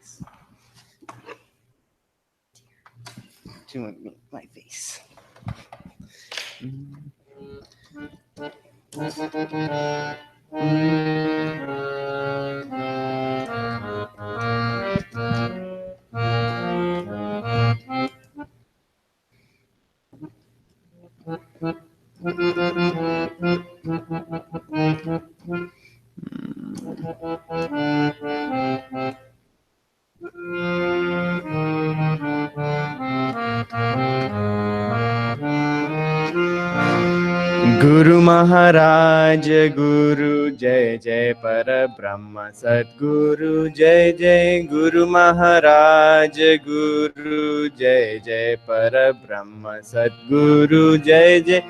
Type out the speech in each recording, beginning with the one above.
things to my face. Guru Maharaj Guru Jai Jai Parabrahma Sadguru Jai Jai Guru Maharaj Guru Jai Jai Parabrahma Sadguru Jai Jai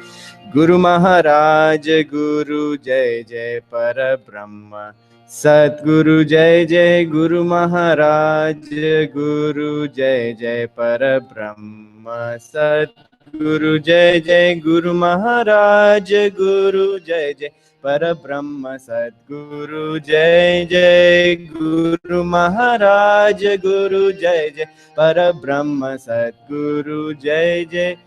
Guru Maharaj Guru Jai Jai Parabrahma Sadguru Jai Jai Guru Maharaj Guru Jai Jai Parabrahma Sadguru Jai Jai Guru Maharaj Guru Jai Jai Parabrahma Sadguru Jai Jai Guru Maharaj Guru Jai Jai Parabrahma Sadguru Jai Jai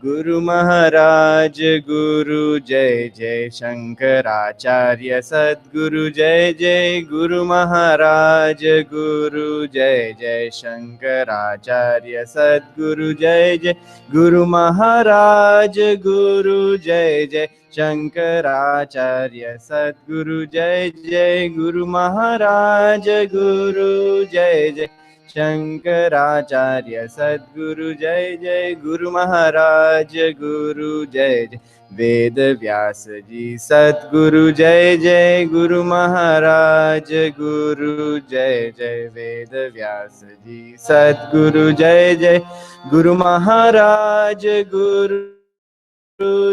Guru Maharaj Guru Jai Jai Shankaracharya Sadguru Jai Jai Guru Maharaj Guru Jai Jai Shankaracharya Sadguru Jai Jai Guru Maharaj Guru Jai Jai Shankaracharya Sadguru Jai Jai Guru Maharaj Guru Jai Jai Shankaracharya Sadguru Jai Jai Guru Maharaj Guru Jai Jai Veda Vyasa Ji Sadguru Jai Jai Guru Maharaj Guru Jai Jai Veda Vyasa Ji Sadguru Jai Jai Guru Maharaj Guru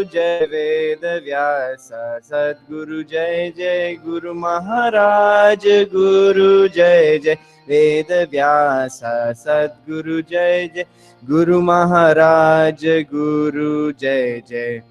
Jai Veda Vyasa Sadguru Jai Jai Guru Maharaj Guru Jai Jai Veda Vyasa Sadguru Jai Jai Guru Maharaj Guru Jai Jai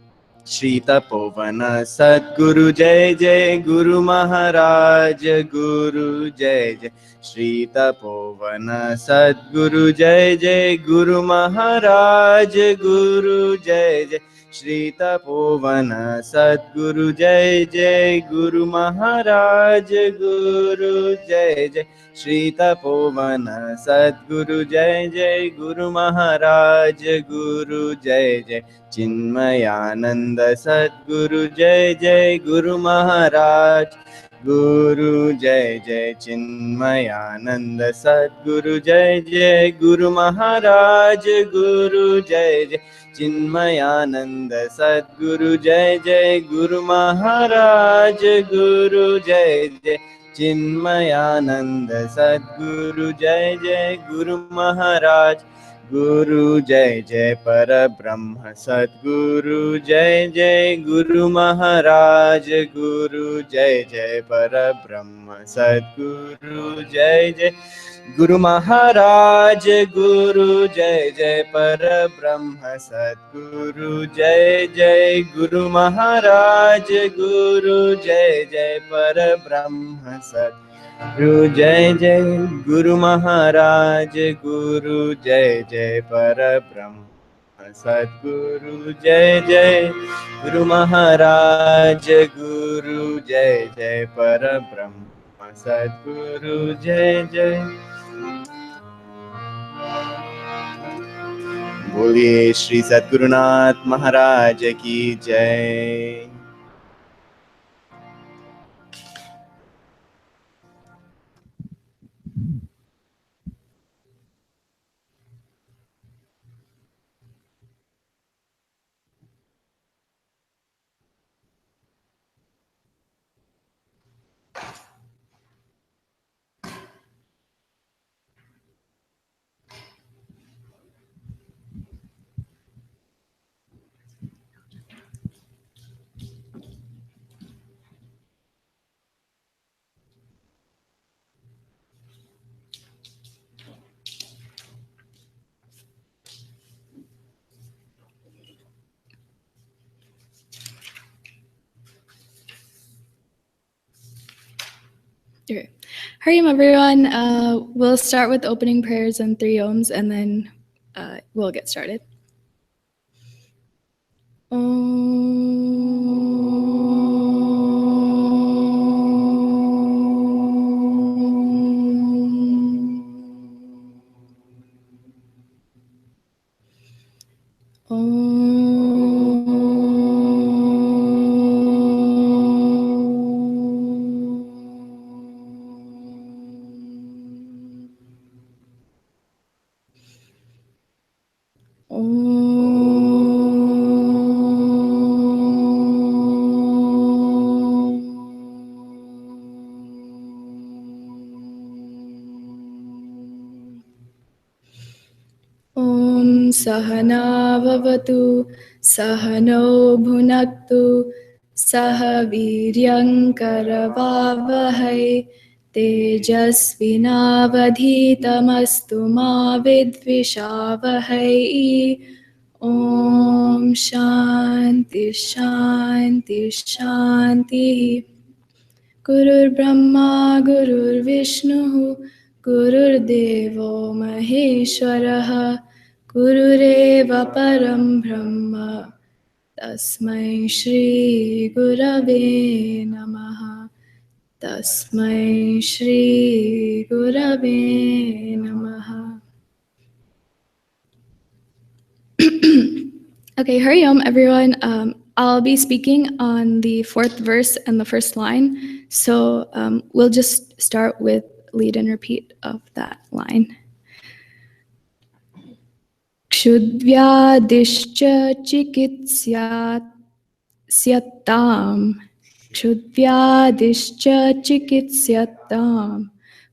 Shri Tapovana Sadguru Jai Jai Guru Maharaj Guru Jai Jai Shri Tapovana Sadguru Jai Jai Guru Maharaj Guru Jai Jai Shri Tapovana Sadguru Jai Jai Guru Maharaj Guru Jai Jai Shri Tapovana Sadguru Jai Jai Guru Maharaj Guru Jai Jai Chinmayananda Sadguru Jai Jai Guru Maharaj Guru Jai Jai Chinmayananda Sadguru Jai Jai Guru Maharaj Guru Jai Jai Chinmayananda Sadguru Jai Jai Guru Maharaj Guru Jai Jai Chinmayananda Sadguru Jai Jai Guru Maharaj Guru Jai Jai Parabrahma Sadguru Jai Jai Guru Maharaj Guru Jai Jai Parabrahma Sadguru Jai Jai Guru Maharaj Guru Jai Jai Parabrahma Sadguru Jai Jai Guru Maharaj Guru Jai Jai Parabrahma Sadguru Jai Jai Guru Maharaj Guru Jai Jai Parabrahma Sadguru Jai Jai Guru Maharaj Guru Jai Jai Parabrahma Sadguru Jai Jai बोलिए श्री सद्गुरुनाथ महाराज की जय। Okay. Hurry up, everyone. We'll start with opening prayers and 3 ohms, and then we'll get started. Om Sahana Bhavatu Sahano Bhunaktu Sahaviryam Karavavahai Tejasvinavadhitamastu ma vidvishavahai. Om Shanti Shanti Shanti. Gurur Brahma Gurur Vishnu Gurur Devo Maheshwaraha Gurureva Param Brahma Tasmai Shri Gurave Namaha. Tasmai Shri Gurave Namaha. Okay, Hari Om, everyone. I'll be speaking on the 4th verse and the first line. So we'll just start with lead and repeat of that line. Kshudvyadishcha chikitsyatam. Kshudvyadishcha chikitsyatam.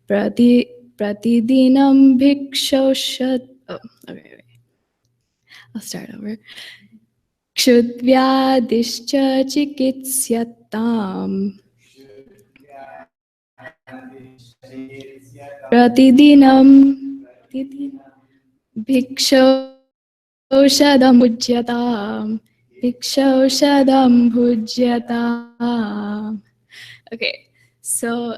Pratidinam bhikshoshat. Oh, okay, wait. I'll start over. Kshudvyadishcha chikitsyatam. Pratidinam bhikshaushadam bhujyatam. Bhikshaushadam bhujyatam. Okay, so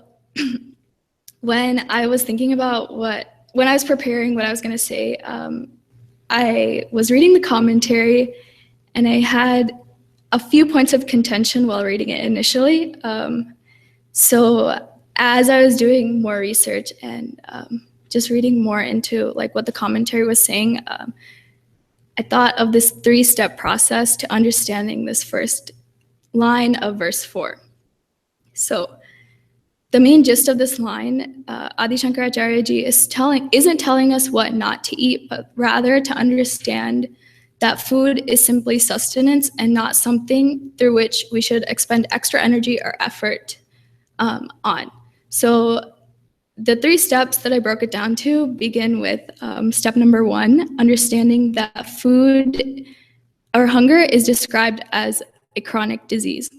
when I was thinking about when I was preparing what I was going to say, I was reading the commentary and I had a few points of contention while reading it initially. So as I was doing more research and just reading more into like what the commentary was saying, I thought of this 3-step process to understanding this first line of verse 4. So the main gist of this line, Adi Shankaracharya ji isn't telling us what not to eat, but rather to understand that food is simply sustenance and not something through which we should expend extra energy or effort on. So the 3 steps that I broke it down to begin with step number 1, understanding that food or hunger is described as a chronic disease.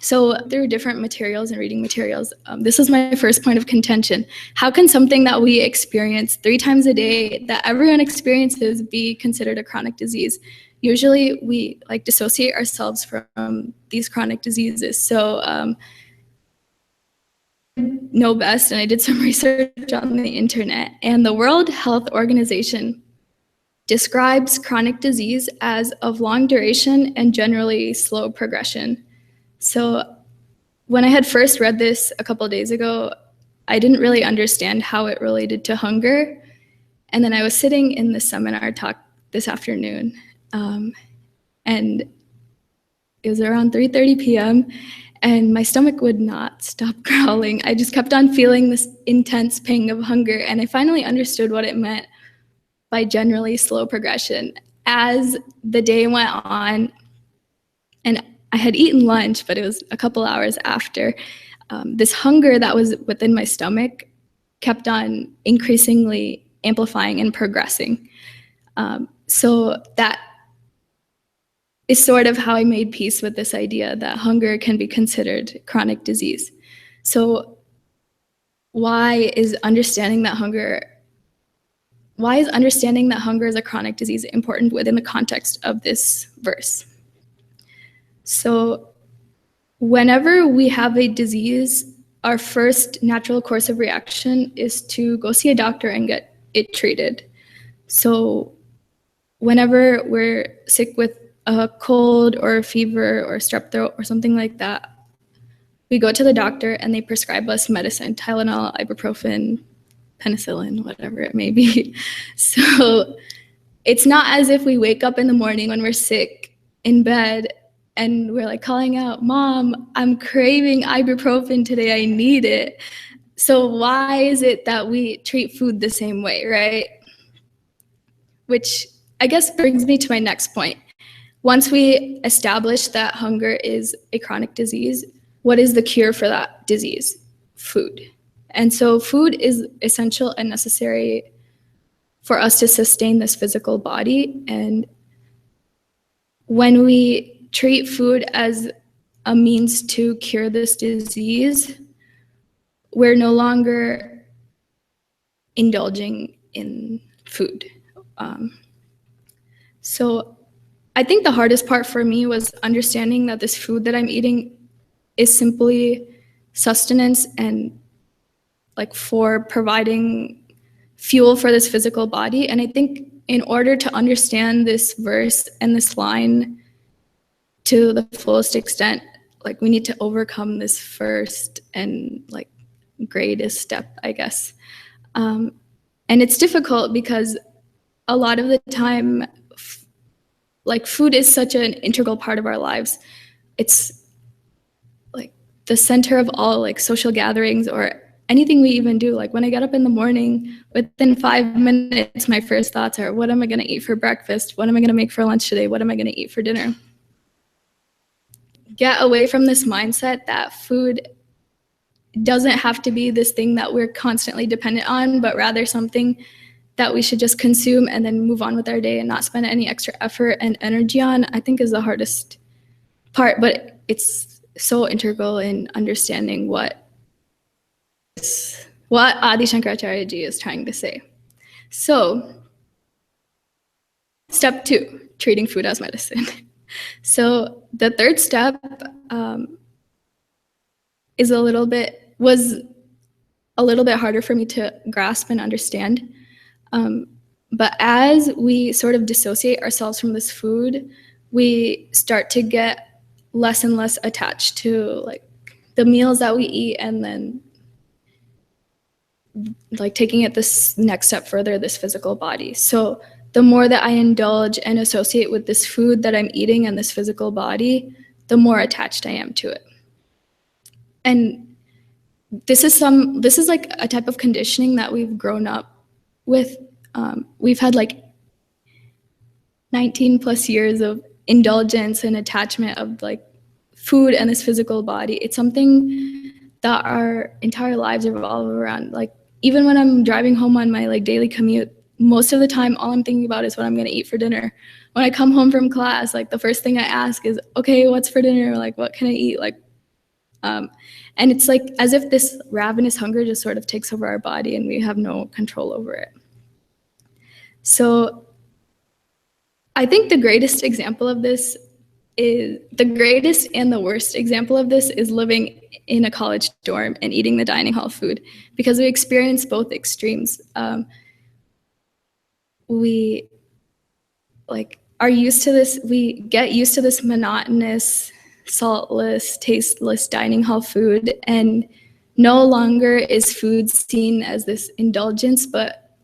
So through different materials and reading materials, this is my first point of contention. How can something that we experience 3 times a day, that everyone experiences, be considered a chronic disease? Usually we like dissociate ourselves from these chronic diseases. So know best, and I did some research on the internet, and the World Health Organization describes chronic disease as of long duration and generally slow progression. So when I had first read this a couple of days ago, I didn't really understand how it related to hunger. And then I was sitting in the seminar talk this afternoon, and it was around 3:30 p.m., and my stomach would not stop growling. I just kept on feeling this intense pang of hunger, and I finally understood what it meant by generally slow progression. As the day went on, and I had eaten lunch, but it was a couple hours after, this hunger that was within my stomach kept on increasingly amplifying and progressing. So that is sort of how I made peace with this idea that hunger can be considered chronic disease. So why is understanding that hunger is a chronic disease important within the context of this verse? So whenever we have a disease our first natural course of reaction is to go see a doctor and get it treated. So whenever we're sick with a cold or a fever or strep throat or something like that, we go to the doctor and they prescribe us medicine, Tylenol, ibuprofen, penicillin, whatever it may be. So it's not as if we wake up in the morning when we're sick in bed and we're like calling out, "Mom, I'm craving ibuprofen today, I need it." So why is it that we treat food the same way, right? Which I guess brings me to my next point. Once we establish that hunger is a chronic disease, what is the cure for that disease? Food. And so food is essential and necessary for us to sustain this physical body. And when we treat food as a means to cure this disease, we're no longer indulging in food. So I think the hardest part for me was understanding that this food that I'm eating is simply sustenance and like for providing fuel for this physical body. And I think in order to understand this verse and this line to the fullest extent, like we need to overcome this first and like greatest step, I guess. And it's difficult because a lot of the time, like food is such an integral part of our lives. It's like the center of all like social gatherings or anything we even do. Like when I get up in the morning, within 5 minutes, my first thoughts are, what am I gonna eat for breakfast? What am I gonna make for lunch today? What am I gonna eat for dinner? Get away from this mindset that food doesn't have to be this thing that we're constantly dependent on, but rather something that we should just consume and then move on with our day and not spend any extra effort and energy on, I think is the hardest part, but it's so integral in understanding what Adi Shankaracharya ji is trying to say. So, step 2, treating food as medicine. So the third step was a little bit harder for me to grasp and understand. But as we sort of dissociate ourselves from this food, we start to get less and less attached to like the meals that we eat, and then like taking it this next step further, this physical body. So the more that I indulge and associate with this food that I'm eating and this physical body, the more attached I am to it. And this is like a type of conditioning that we've grown up with. We've had like 19 plus years of indulgence and attachment of like food and this physical body. It's something that our entire lives revolve around. Like even when I'm driving home on my like daily commute, most of the time all I'm thinking about is what I'm gonna eat for dinner. When I come home from class, like the first thing I ask is, okay, what's for dinner? Like what can I eat? Like and it's like as if this ravenous hunger just sort of takes over our body and we have no control over it. So I think the greatest example of this is the greatest and the worst example of this is living in a college dorm and eating the dining hall food, because we experience both extremes. We like are used to this, we get used to this monotonous, saltless, tasteless dining hall food, and no longer is food seen as this indulgence, but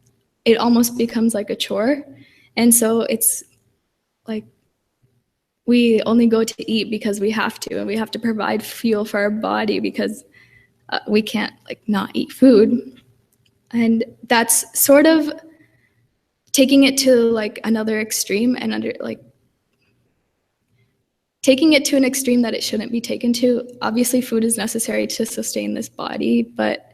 it almost becomes like a chore. And so it's like we only go to eat because we have to, and we have to provide fuel for our body because we can't like not eat food. And that's sort of taking it to like another extreme, and taking it to an extreme that it shouldn't be taken to. Obviously food is necessary to sustain this body, but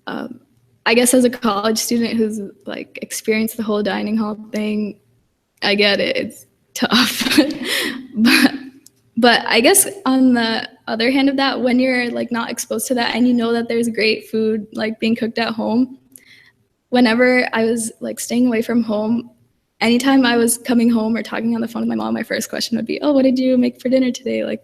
I guess as a college student who's like experienced the whole dining hall thing, I get it, it's tough. but I guess on the other hand of that, when you're like not exposed to that and you know that there's great food like being cooked at home, whenever I was like staying away from home, anytime I was coming home or talking on the phone with my mom, my first question would be, oh, what did you make for dinner today? Like,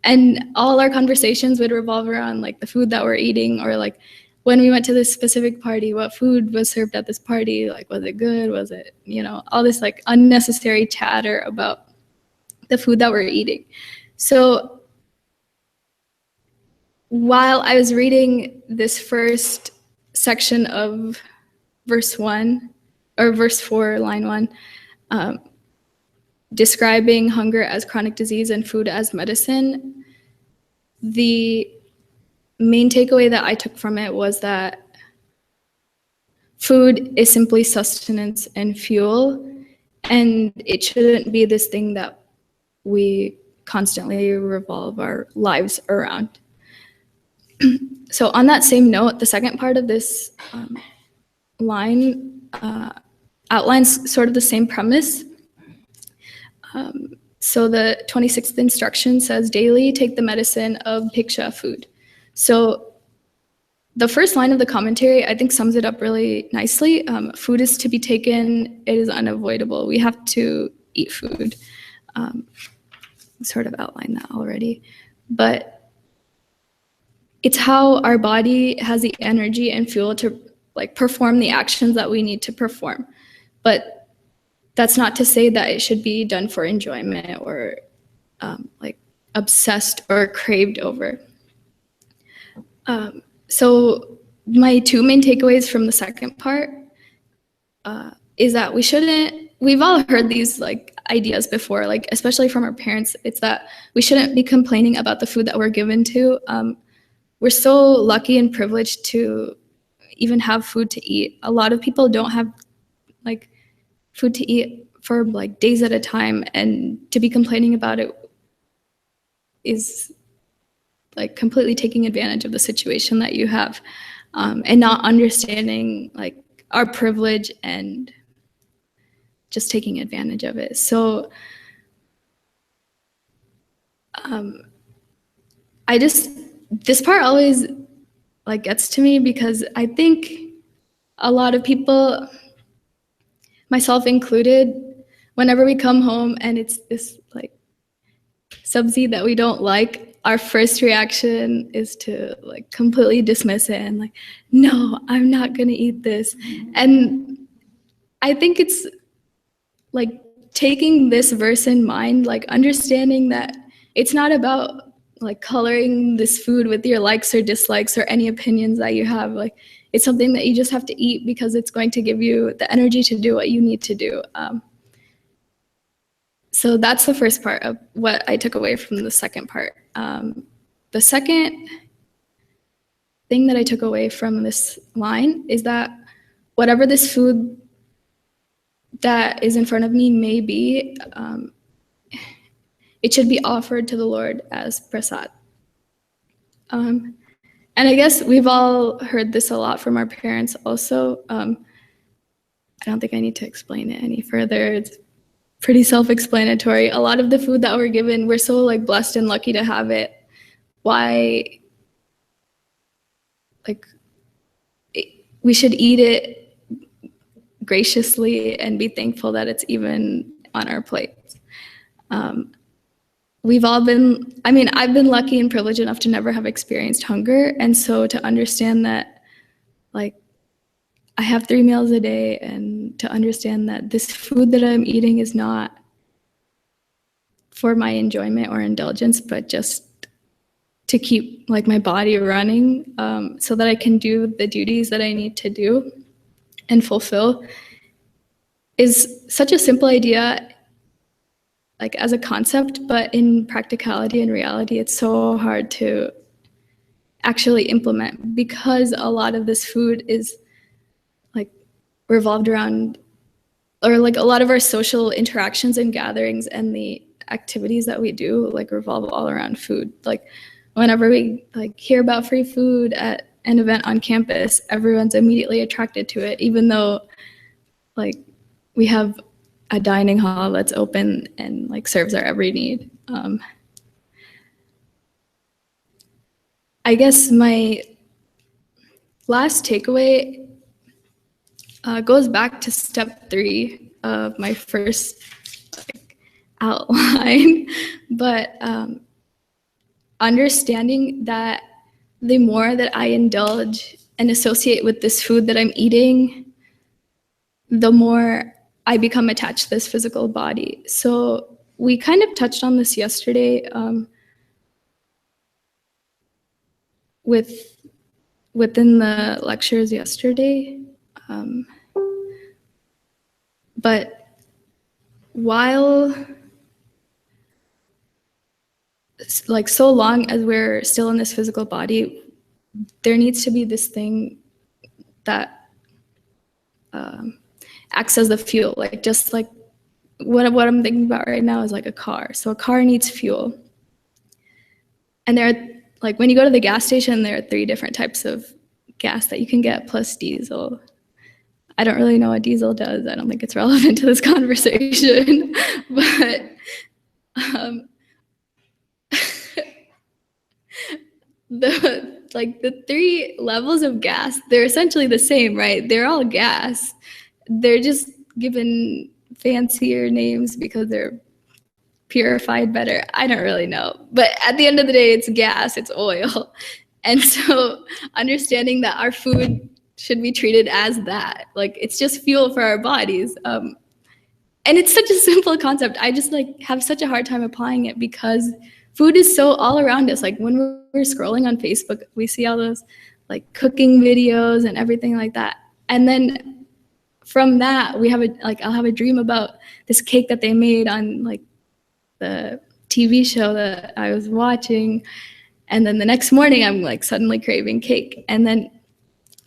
And all our conversations would revolve around like the food that we're eating, or like when we went to this specific party, what food was served at this party, like was it good, was it, all this like unnecessary chatter about the food that we're eating. So while I was reading this first section of verse 1 or verse 4, line 1, describing hunger as chronic disease and food as medicine, the main takeaway that I took from it was that food is simply sustenance and fuel, and it shouldn't be this thing that we constantly revolve our lives around. So on that same note, the second part of this line outlines sort of the same premise. So the 26th instruction says, daily take the medicine of Bhiksha, food. So the first line of the commentary, I think, sums it up really nicely. Food is to be taken, it is unavoidable. We have to eat food. Sort of outlined that already. But it's how our body has the energy and fuel to like perform the actions that we need to perform. But that's not to say that it should be done for enjoyment or like obsessed or craved over. So my two main takeaways from the second part is that we've all heard these like ideas before, like especially from our parents. It's that we shouldn't be complaining about the food that we're given to. We're so lucky and privileged to even have food to eat. A lot of people don't have like food to eat for like days at a time, and to be complaining about it is like completely taking advantage of the situation that you have, and not understanding like our privilege and just taking advantage of it. So this part always like gets to me, because I think a lot of people, myself included, whenever we come home and it's this like sabzi that we don't like, our first reaction is to like completely dismiss it and like, no, I'm not gonna eat this. And I think it's like taking this verse in mind, like understanding that it's not about like coloring this food with your likes or dislikes or any opinions that you have. Like it's something that you just have to eat because it's going to give you the energy to do what you need to do. So that's the first part of what I took away from the second part. The second thing that I took away from this line is that whatever this food that is in front of me may be, it should be offered to the Lord as prasad. And I guess we've all heard this a lot from our parents also. I don't think I need to explain it any further. It's pretty self-explanatory. A lot of the food that we're given, we're so like blessed and lucky to have it. Why, like, we should eat it graciously and be thankful that it's even on our plates. We've all been, I've been lucky and privileged enough to never have experienced hunger. And so to understand that, like, I have 3 meals a day, and to understand that this food that I'm eating is not for my enjoyment or indulgence, but just to keep like my body running, so that I can do the duties that I need to do and fulfill, is such a simple idea, like as a concept, but in practicality and reality, it's so hard to actually implement, because a lot of this food is like revolved around, or like a lot of our social interactions and gatherings and the activities that we do like revolve all around food. Like whenever we like hear about free food at an event on campus, everyone's immediately attracted to it, even though like we have a dining hall that's open and like serves our every need. I guess my last takeaway goes back to step 3 of my first like, outline, but understanding that the more that I indulge and associate with this food that I'm eating, the more I become attached to this physical body. So we kind of touched on this yesterday within the lectures yesterday. But while, like, so long as we're still in this physical body, there needs to be this thing that acts as the fuel. Like, just like what I'm thinking about right now is like a car. So a car needs fuel. And there are, like, when you go to the gas station, there are 3 different types of gas that you can get plus diesel. I don't really know what diesel does. I don't think it's relevant to this conversation. But the 3 levels of gas, they're essentially the same, right? They're all gas. They're just given fancier names because they're purified better. I don't really know. But at the end of the day, it's gas, it's oil. And so understanding that our food should be treated as that. Like, it's just fuel for our bodies. And it's such a simple concept. I just have such a hard time applying it because food is so all around us. Like, when we're scrolling on Facebook, we see all those like cooking videos and everything like that. And then from that, we have I'll have a dream about this cake that they made on like the TV show that I was watching. And then the next morning, I'm like suddenly craving cake. And then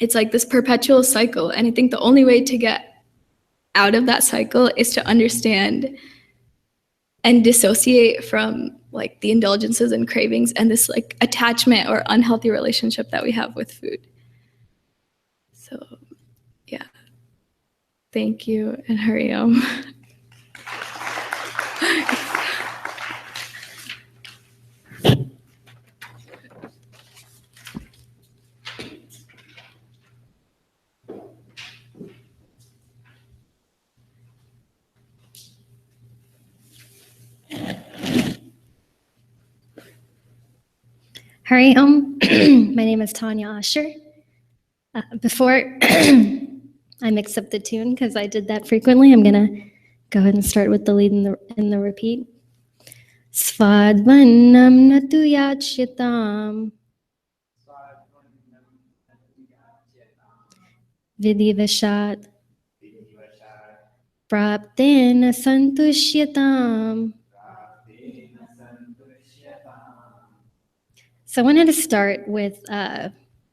it's like this perpetual cycle. And I think the only way to get out of that cycle is to understand and dissociate from like the indulgences and cravings and this like attachment or unhealthy relationship that we have with food. So yeah, thank you, and hurry on. Hi, my name is Tanya Asher. Before I mix up the tune, because I did that frequently, I'm gonna go ahead and start with the lead and the repeat. Svadvanam natuyachyatam vidivashat praptena santushyatam. So I wanted to start with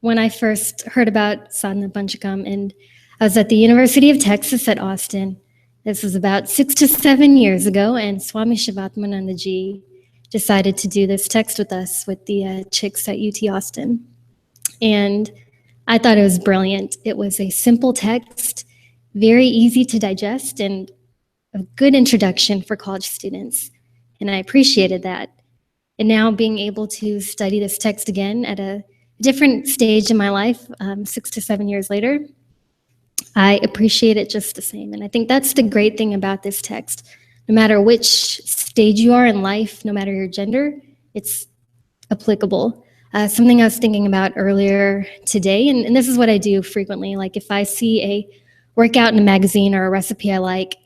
when I first heard about Sadhana Panchakam, and I was at the University of Texas at Austin. This was about 6 to 7 years ago, and Swami Shivatmanandaji decided to do this text with us with the CHYKs at UT Austin. And I thought it was brilliant. It was a simple text, very easy to digest, and a good introduction for college students. And I appreciated that. And now being able to study this text again at a different stage in my life, 6 to 7 years later, I appreciate it just the same. And I think that's the great thing about this text. No matter which stage you are in life, no matter your gender, it's applicable. Something I was thinking about earlier today, and this is what I do frequently, like if I see a workout in a magazine or a recipe I like,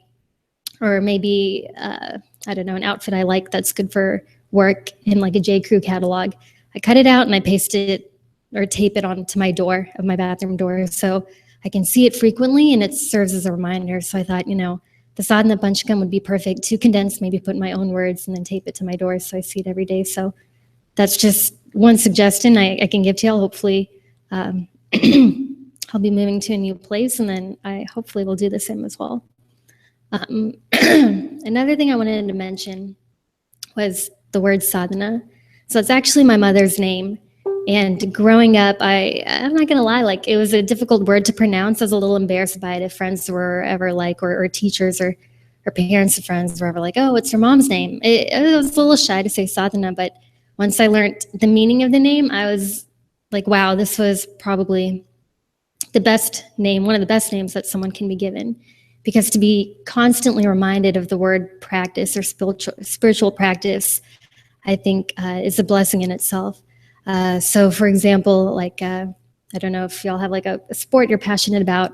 or maybe, I don't know, an outfit I like that's good for work in like a J. Crew catalog, I cut it out and I paste it or tape it onto my door of my bathroom door so I can see it frequently and it serves as a reminder. So I thought, the Sadhana Panchakam would be perfect to condense, maybe put my own words and then tape it to my door so I see it every day. So that's just one suggestion I can give to y'all. Hopefully I'll be moving to a new place and then I hopefully will do the same as well. Another thing I wanted to mention was the word sadhana. So it's actually my mother's name. And growing up, I'm not gonna lie, like it was a difficult word to pronounce. I was a little embarrassed by it if friends were ever like, or teachers or parents of friends were ever like, oh, what's your mom's name? I was a little shy to say sadhana, but once I learned the meaning of the name, I was like, wow, this was probably the best name, one of the best names that someone can be given. Because to be constantly reminded of the word practice or spiritual practice, I think is a blessing in itself. So for example, like, I don't know if y'all have like a sport you're passionate about.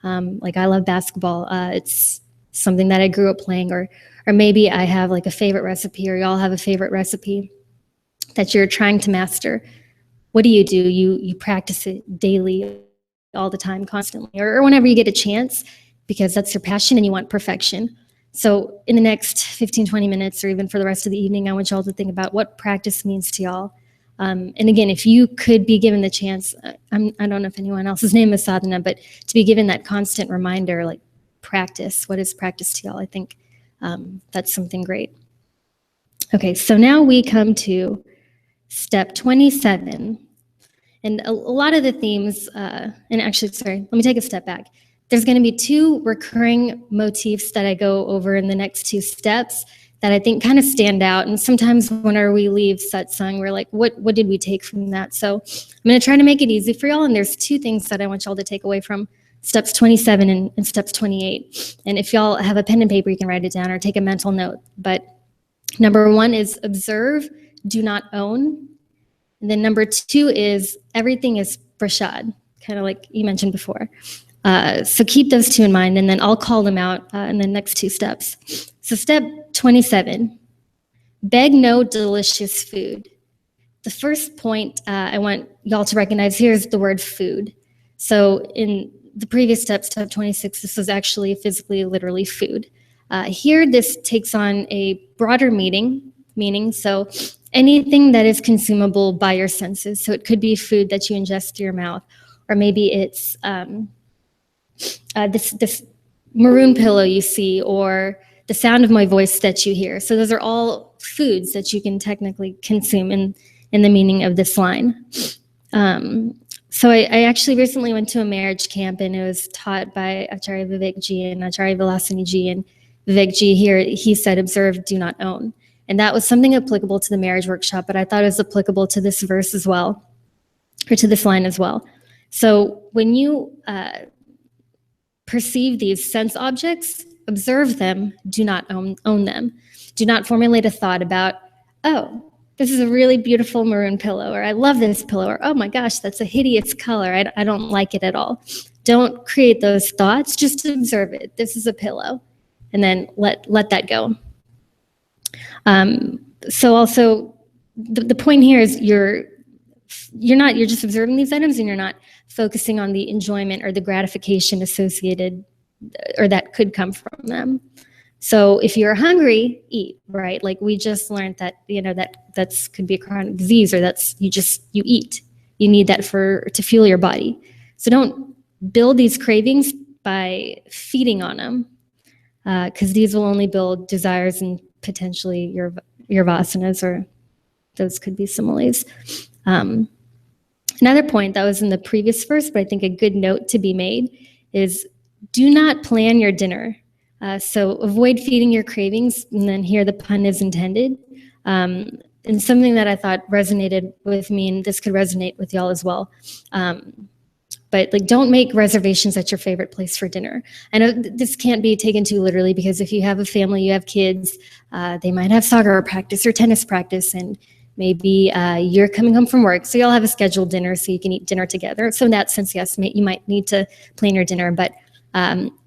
Like I love basketball. It's something that I grew up playing, or maybe I have like a favorite recipe, or y'all have a favorite recipe that you're trying to master. What do? You practice it daily, all the time, constantly, or whenever you get a chance, because that's your passion and you want perfection. So in the next 15, 20 minutes, or even for the rest of the evening, I want y'all to think about what practice means to y'all. And again, if you could be given the chance, I don't know if anyone else's name is Sadhana, but to be given that constant reminder, like practice, what is practice to y'all? I think that's something great. Okay, so now we come to step 27. And a lot of the themes, and actually, sorry, let me take a step back. There's going to be 2 recurring motifs that I go over in the next 2 steps that I think kind of stand out. And sometimes whenever we leave satsang, we're like, what did we take from that? So I'm going to try to make it easy for y'all. And there's 2 things that I want y'all to take away from steps 27 and steps 28. And if y'all have a pen and paper, you can write it down or take a mental note. But number 1 is observe, do not own. And then number 2 is everything is prasad, kind of like you mentioned before. So keep those 2 in mind, and then I'll call them out in the next 2 steps. So step 27, beg no delicious food. The first point I want y'all to recognize here is the word food. So in the previous step, step 26, this was actually physically, literally food. Here, this takes on a broader meaning, so anything that is consumable by your senses. So it could be food that you ingest through your mouth, or maybe it's this maroon pillow you see, or the sound of my voice that you hear. So those are all foods that you can technically consume in the meaning of this line. So I actually recently went to a marriage camp, and it was taught by Acharya Vivek Ji and Acharya Vilasini Ji. And Vivek Ji here, he said, observe, do not own. And that was something applicable to the marriage workshop, but I thought it was applicable to this verse as well, or to this line as well. So when you perceive these sense objects, observe them, do not own them. Do not formulate a thought about, oh, this is a really beautiful maroon pillow, or I love this pillow, or oh my gosh, that's a hideous color, I don't like it at all. Don't create those thoughts, just observe it. This is a pillow, and then let that go. So also, the point here is you're just observing these items, and you're not focusing on the enjoyment or the gratification associated or that could come from them. So if you're hungry, eat, right? Like we just learned that, that's could be a chronic disease, or that's you eat. You need that to fuel your body. So don't build these cravings by feeding on them, because these will only build desires and potentially your vasanas, or those could be similes. Another point that was in the previous verse, but I think a good note to be made, is do not plan your dinner. So avoid feeding your cravings, and then here the pun is intended. And something that I thought resonated with me, and this could resonate with y'all as well. But like, don't make reservations at your favorite place for dinner. I know this can't be taken too literally, because if you have a family, you have kids, they might have soccer practice or tennis practice, and maybe you're coming home from work, so y'all have a scheduled dinner so you can eat dinner together. So in that sense, yes, you might need to plan your dinner. But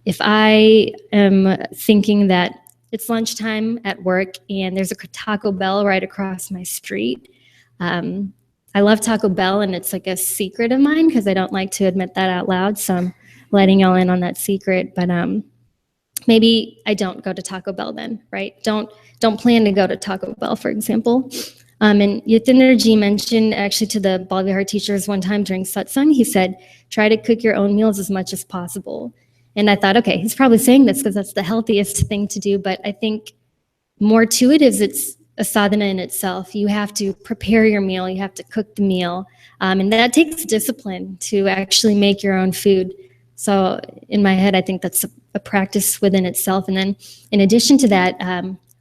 if I am thinking that it's lunchtime at work and there's a Taco Bell right across my street, I love Taco Bell, and it's like a secret of mine because I don't like to admit that out loud. So I'm letting y'all in on that secret. But maybe I don't go to Taco Bell then, right? Don't plan to go to Taco Bell, for example. And Yatindra Ji mentioned actually to the Bal Vihar teachers one time during satsang, he said, try to cook your own meals as much as possible. And I thought, okay, he's probably saying this because that's the healthiest thing to do. But I think more to it is it's a sadhana in itself. You have to prepare your meal. You have to cook the meal. And that takes discipline to actually make your own food. So in my head, I think that's a practice within itself. And then in addition to that,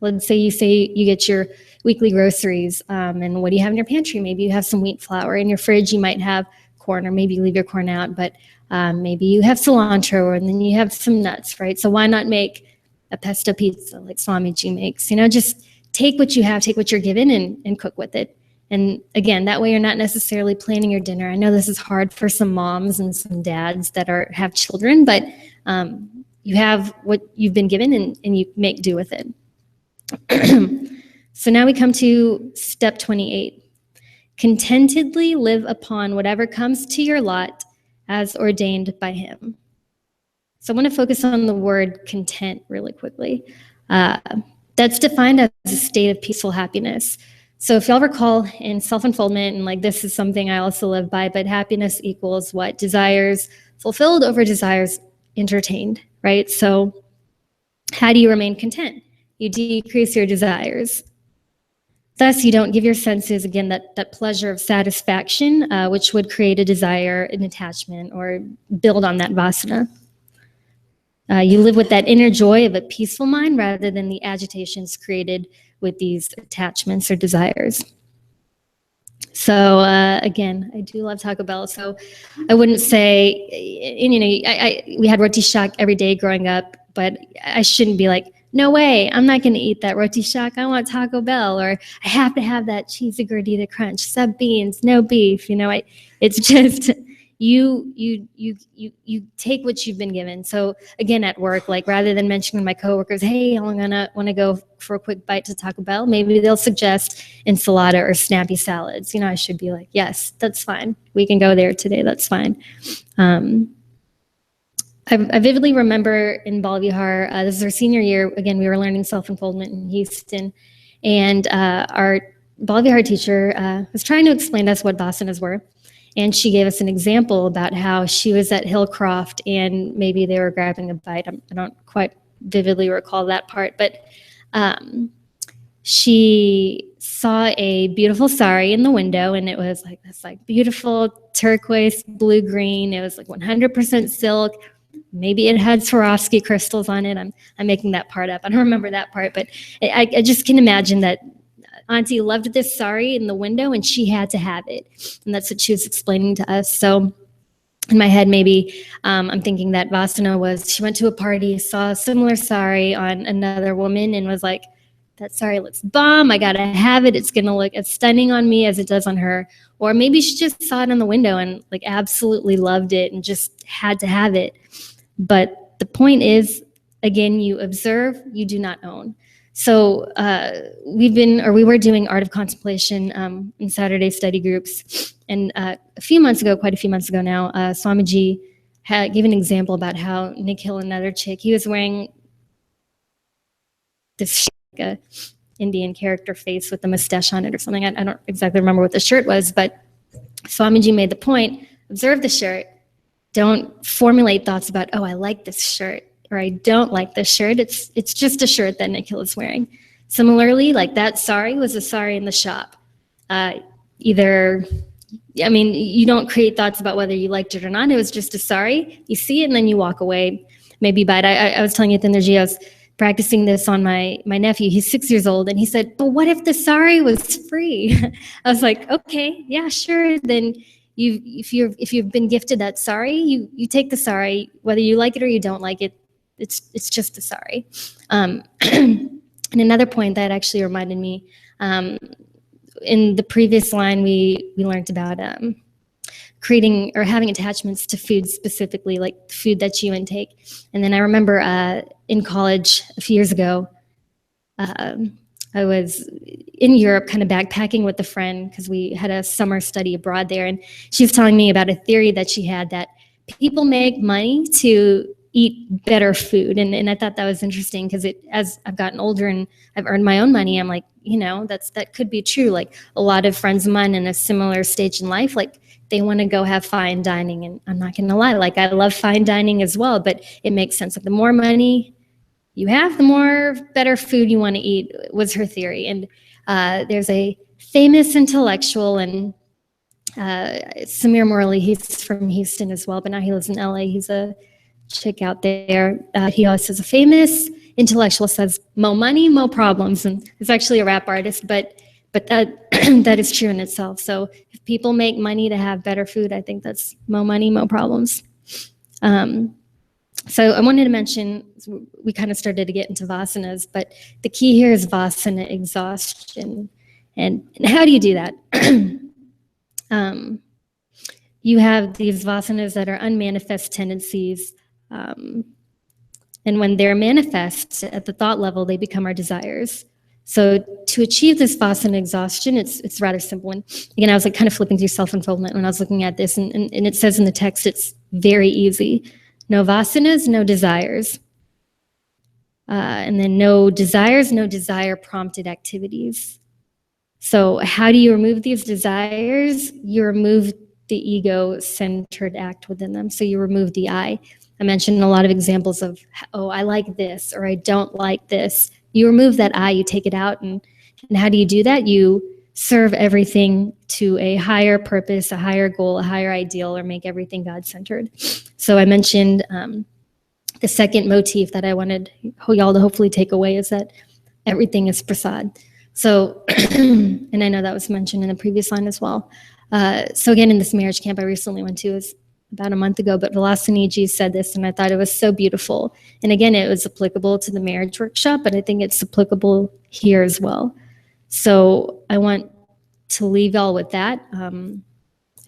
let's say you get your weekly groceries, and what do you have in your pantry? Maybe you have some wheat flour. In your fridge, you might have corn, or maybe you leave your corn out, but maybe you have cilantro, and then you have some nuts, right? So why not make a pesto pizza like Swamiji makes? Just take what you have, take what you're given, and cook with it. And again, that way you're not necessarily planning your dinner. I know this is hard for some moms and some dads that have children, but you have what you've been given, and you make do with it. So now we come to step 28. Contentedly live upon whatever comes to your lot as ordained by him. So I want to focus on the word content really quickly. That's defined as a state of peaceful happiness. So if y'all recall in self-unfoldment, and like this is something I also live by, but happiness equals what? Desires fulfilled over desires entertained, right? So how do you remain content? You decrease your desires. Thus, you don't give your senses, again, that pleasure of satisfaction, which would create a desire, an attachment, or build on that vasana. You live with that inner joy of a peaceful mind rather than the agitations created with these attachments or desires. So again, I do love Taco Bell. So I wouldn't say, and, we had roti shack every day growing up, but I shouldn't be like, no way, I'm not going to eat that roti shack. I want Taco Bell, or I have to have that cheesy gordita crunch, sub beans, no beef. It's just you take what you've been given. So again, at work, like rather than mentioning to my coworkers, hey, I'm gonna want to go for a quick bite to Taco Bell, maybe they'll suggest enchilada or snappy salads. I should be like, yes, that's fine. We can go there today. That's fine. I vividly remember in Bal Vihar, this is our senior year, again, we were learning self-unfoldment in Houston, and our Bal Vihar teacher was trying to explain to us what vasanas were, and she gave us an example about how she was at Hillcroft and maybe they were grabbing a bite. I don't quite vividly recall that part, but she saw a beautiful sari in the window, and it was like this beautiful turquoise blue-green. It was like 100% silk. Maybe it had Swarovski crystals on it. I'm making that part up. I don't remember that part, but I just can imagine that Auntie loved this sari in the window and she had to have it. And that's what she was explaining to us. So in my head, maybe I'm thinking that Vasana was, she went to a party, saw a similar sari on another woman and was like, that sari looks bomb. I got to have it. It's going to look as stunning on me as it does on her. Or maybe she just saw it in the window and absolutely loved it and just had to have it. But the point is, again, you observe, you do not own. So we were doing Art of Contemplation in Saturday study groups. And quite a few months ago now, Swamiji gave an example about how Nikhil, another chick, he was wearing this Indian character face with the mustache on it or something. I don't exactly remember what the shirt was, but Swamiji made the point, observe the shirt. Don't formulate thoughts about, oh, I like this shirt, or I don't like this shirt. It's just a shirt that Nikhil is wearing. Similarly, that sari was a sari in the shop. You don't create thoughts about whether you liked it or not. It was just a sari. You see it and then you walk away. Maybe bite. I was telling you at the energy, I was practicing this on my nephew. He's 6 years old, and he said, but what if the sari was free? I was like, okay, yeah, sure. Then if you've been gifted that sari, you take the sari, whether you like it or you don't like it. It's just a sari. And another point that actually reminded me, in the previous line, we learned about creating or having attachments to food specifically, like food that you intake. And then I remember in college a few years ago, I was in Europe kind of backpacking with a friend because we had a summer study abroad there. And she was telling me about a theory that she had that people make money to eat better food. And I thought that was interesting because as I've gotten older and I've earned my own money, I'm like, that could be true. Like a lot of friends of mine in a similar stage in life, they want to go have fine dining. And I'm not going to lie, I love fine dining as well, but it makes sense. The more money you have, the more better food you want to eat, was her theory. And there's a famous intellectual, and Samir Morley, he's from Houston as well, but now he lives in LA. He's a chick out there. He always says, a famous intellectual says, mo money, mo problems. And it's actually a rap artist, but that that is true in itself. So if people make money to have better food, I think that's mo money, mo problems. So I wanted to mention, we kind of started to get into vasanas, but the key here is vasana exhaustion. And how do you do that? You have these vasanas that are unmanifest tendencies. And when they're manifest at the thought level, they become our desires. So to achieve this vasana exhaustion, it's rather simple. And again, I was like kind of flipping through self-unfoldment when I was looking at this, and it says in the text, it's very easy. No vasanas, no desires. And then no desires, no desire prompted activities. So how do you remove these desires? You remove the ego-centered act within them. So you remove the I. I mentioned a lot of examples of, oh, I like this, or I don't like this. You remove that I, you take it out. And how do you do that? You serve everything to a higher purpose, a higher goal, a higher ideal, or make everything God-centered. So I mentioned the second motif that I wanted y'all to hopefully take away is that everything is prasad. So, and I know that was mentioned in the previous line as well. So again, in this marriage camp I recently went to, it was about a month ago, but Vilasaniji said this, and I thought it was so beautiful. And again, it was applicable to the marriage workshop, but I think it's applicable here as well. So I want to leave y'all with that.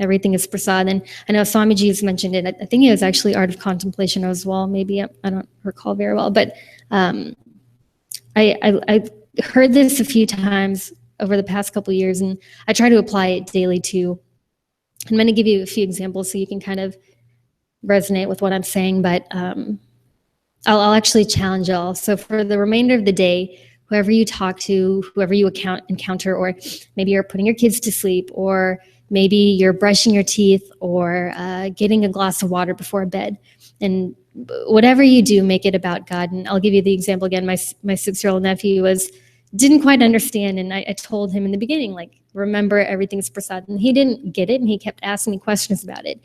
Everything is prasad. And I know Swamiji has mentioned it. I think it was actually Art of Contemplation as well. Maybe I don't recall very well, but I heard this a few times over the past couple of years, and I try to apply it daily too. I'm going to give you a few examples so you can kind of resonate with what I'm saying, but I'll actually challenge y'all. So for the remainder of the day, whoever you talk to, whoever you encounter, or maybe you're putting your kids to sleep, or maybe you're brushing your teeth, or getting a glass of water before bed, and whatever you do, make it about God. And I'll give you the example again. My 6-year-old nephew didn't quite understand, and I told him in the beginning, like, remember, everything's prasad, and he didn't get it, and he kept asking me questions about it.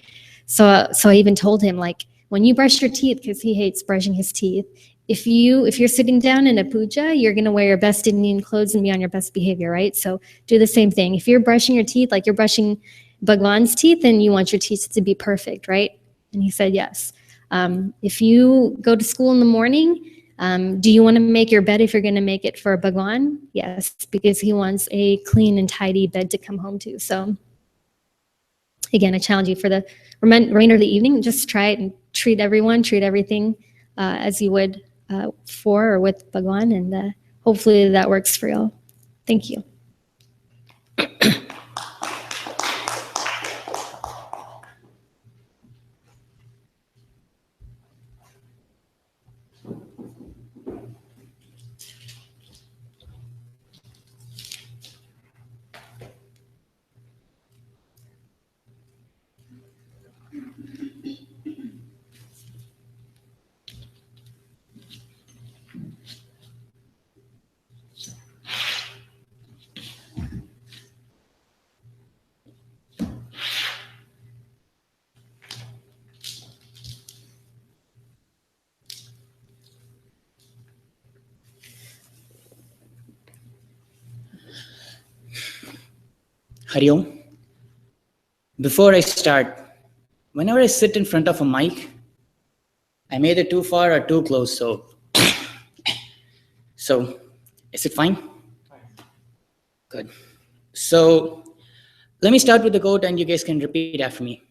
So I even told him, like, when you brush your teeth, because he hates brushing his teeth, if you're sitting down in a puja, you're going to wear your best Indian clothes and be on your best behavior, right? So do the same thing. If you're brushing your teeth like you're brushing Bhagwan's teeth, then you want your teeth to be perfect, right? And he said yes. If you go to school in the morning, do you want to make your bed if you're going to make it for Bhagwan? Yes, because he wants a clean and tidy bed to come home to. So again, I challenge you for the remainder of the evening, just try it and treat everything as you would for or with Bhagwan, and hopefully that works for y'all. Thank you. Hari Om. Before I start, whenever I sit in front of a mic, I'm either too far or too close, so is it fine? Good. So let me start with the quote and you guys can repeat after me.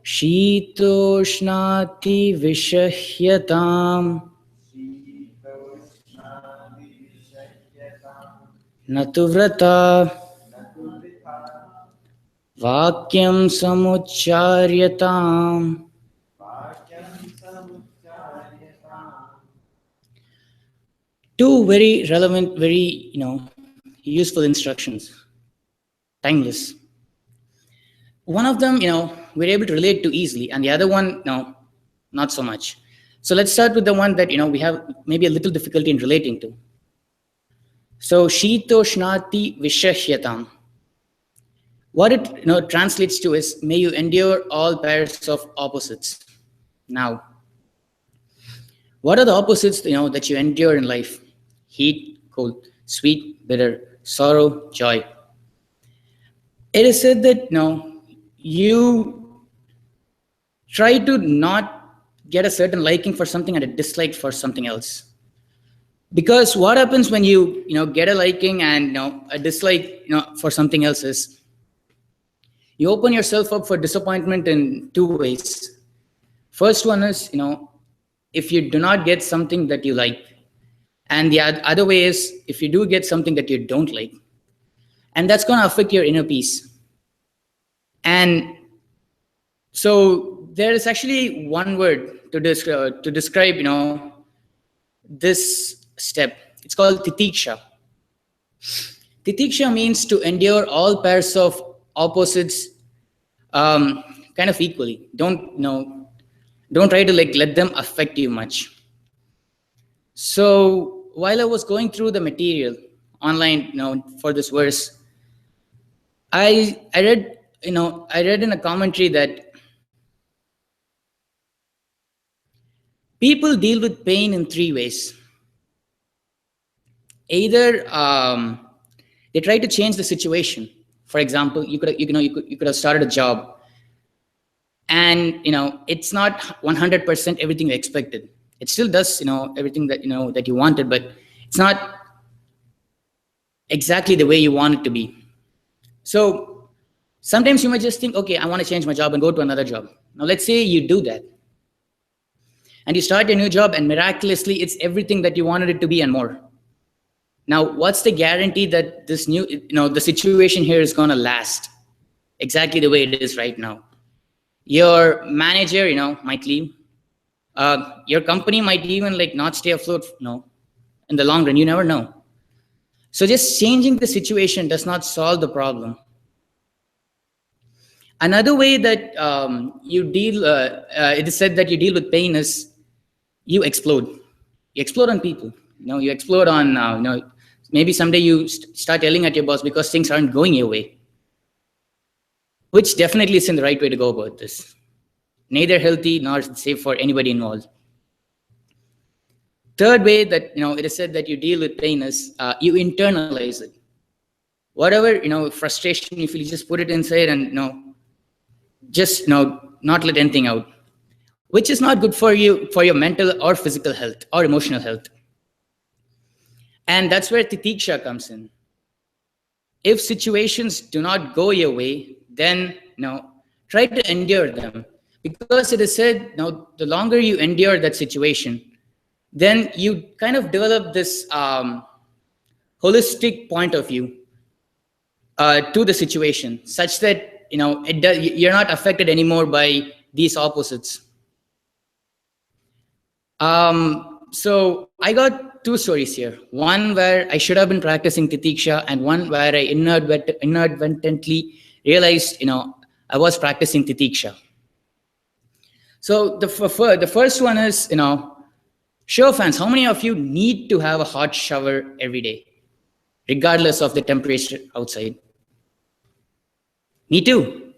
Shitoshnati vishahyatam Natuvrata Vakyam samucharyatam. Two very relevant, very useful instructions. Timeless. One of them, we're able to relate to easily, and the other one, no, not so much. So let's start with the one that we have maybe a little difficulty in relating to. So Shitoshnati Vishahyatam. What it translates to is, may you endure all pairs of opposites. Now, what are the opposites that you endure in life? Heat, cold, sweet, bitter, sorrow, joy. It is said that you try to not get a certain liking for something and a dislike for something else. Because what happens when you get a liking and a dislike for something else is you open yourself up for disappointment in two ways. First one is if you do not get something that you like, and the other way is if you do get something that you don't like, and that's going to affect your inner peace. And so there is actually one word to describe this step. It's called titiksha. Titiksha means to endure all pairs of opposites kind of equally. Don't try to let them affect you much. So while I was going through the material online for this verse, I read in a commentary that people deal with pain in three ways. Either they try to change the situation. For example, you could have started a job, and it's not 100% everything you expected. It still does everything that that you wanted, but it's not exactly the way you want it to be. So sometimes you might just think, okay, I want to change my job and go to another job. Now let's say you do that, and you start a new job, and miraculously it's everything that you wanted it to be and more. Now, what's the guarantee that this new, the situation here is going to last exactly the way it is right now? Your manager, might leave. Your company might even not stay afloat, in the long run. You never know. So just changing the situation does not solve the problem. Another way that you deal, it is said that you deal with pain is you explode. You explode on people. You explode on, maybe someday you start yelling at your boss because things aren't going your way, which definitely isn't the right way to go about this. Neither healthy nor safe for anybody involved. Third way that, it is said that you deal with pain is you internalize it. Whatever, frustration you feel, you just put it inside and, just, not let anything out, which is not good for you, for your mental or physical health or emotional health. And that's where titiksha comes in. If situations do not go your way, then try to endure them. Because it is said, the longer you endure that situation, then you kind of develop this holistic point of view to the situation, such that you're not affected anymore by these opposites. So I got two stories here. One where I should have been practicing titiksha, and one where I inadvertently realized, I was practicing titiksha. So the first one is, show of hands, how many of you need to have a hot shower every day, regardless of the temperature outside? Me too.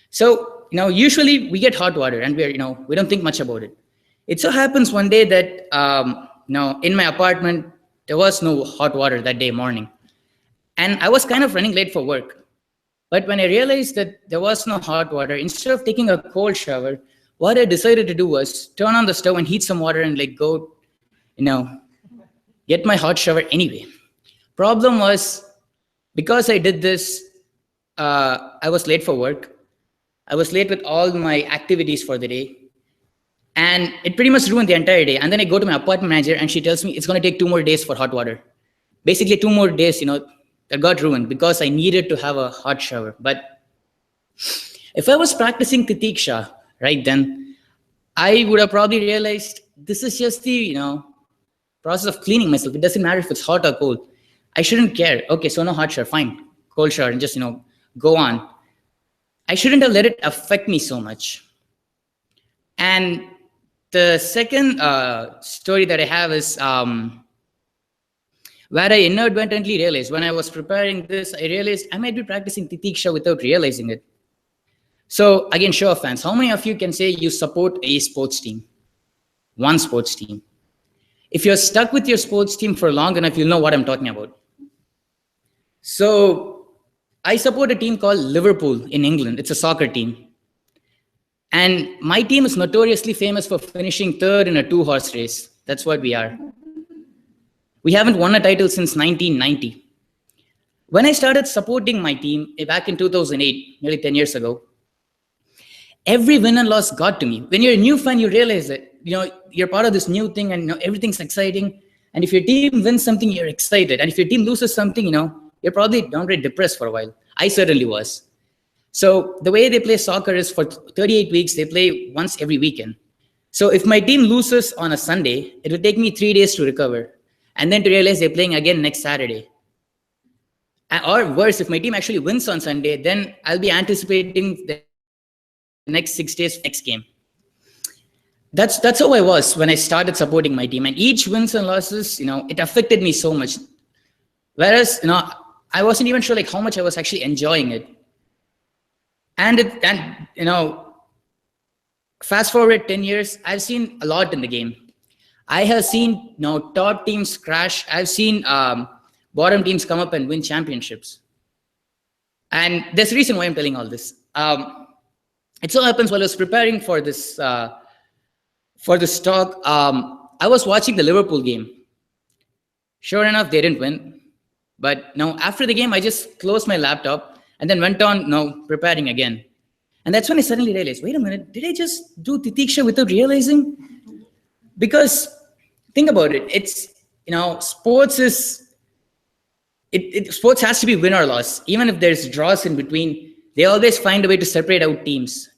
So, usually we get hot water and we don't think much about it. It so happens one day that, in my apartment, there was no hot water that day morning. And I was kind of running late for work. But when I realized that there was no hot water, instead of taking a cold shower, what I decided to do was turn on the stove and heat some water and go, get my hot shower anyway. Problem was, because I did this, I was late for work. I was late with all my activities for the day. And it pretty much ruined the entire day. And then I go to my apartment manager and she tells me it's going to take 2 more days for hot water. Basically 2 more days, that got ruined because I needed to have a hot shower. But if I was practicing titiksha right then, I would have probably realized this is just the, process of cleaning myself. It doesn't matter if it's hot or cold. I shouldn't care. Okay, so no hot shower, fine. Cold shower and just, go on. I shouldn't have let it affect me so much. And the second story that I have is where I inadvertently realized when I was preparing this, I realized I might be practicing titiksha without realizing it. So again, show of hands. How many of you can say you support a sports team? One sports team. If you're stuck with your sports team for long enough, you'll know what I'm talking about. So I support a team called Liverpool in England. It's a soccer team. And my team is notoriously famous for finishing third in a 2-horse race. That's what we are. We haven't won a title since 1990. When I started supporting my team back in 2008, nearly 10 years ago, every win and loss got to me. When you're a new fan, you realize that you're part of this new thing, and everything's exciting. And if your team wins something, you're excited. And if your team loses something, you're probably downright depressed for a while. I certainly was. So the way they play soccer is for 38 weeks, they play once every weekend. So if my team loses on a Sunday, it will take me 3 days to recover, and then to realize they're playing again next Saturday. Or worse, if my team actually wins on Sunday, then I'll be anticipating the next 6 days next game. That's how I was when I started supporting my team. And each wins and losses, it affected me so much. Whereas, I wasn't even sure how much I was actually enjoying it. And fast forward 10 years, I've seen a lot in the game. I have seen top teams crash. I've seen bottom teams come up and win championships. And there's a reason why I'm telling all this. It so happens while I was preparing for this talk, I was watching the Liverpool game. Sure enough, they didn't win. But after the game, I just closed my laptop and then went on preparing again. And that's when I suddenly realized, wait a minute, did I just do Titiksha without realizing? Because think about it, it's, sports is, sports has to be win or loss. Even if there's draws in between, they always find a way to separate out teams.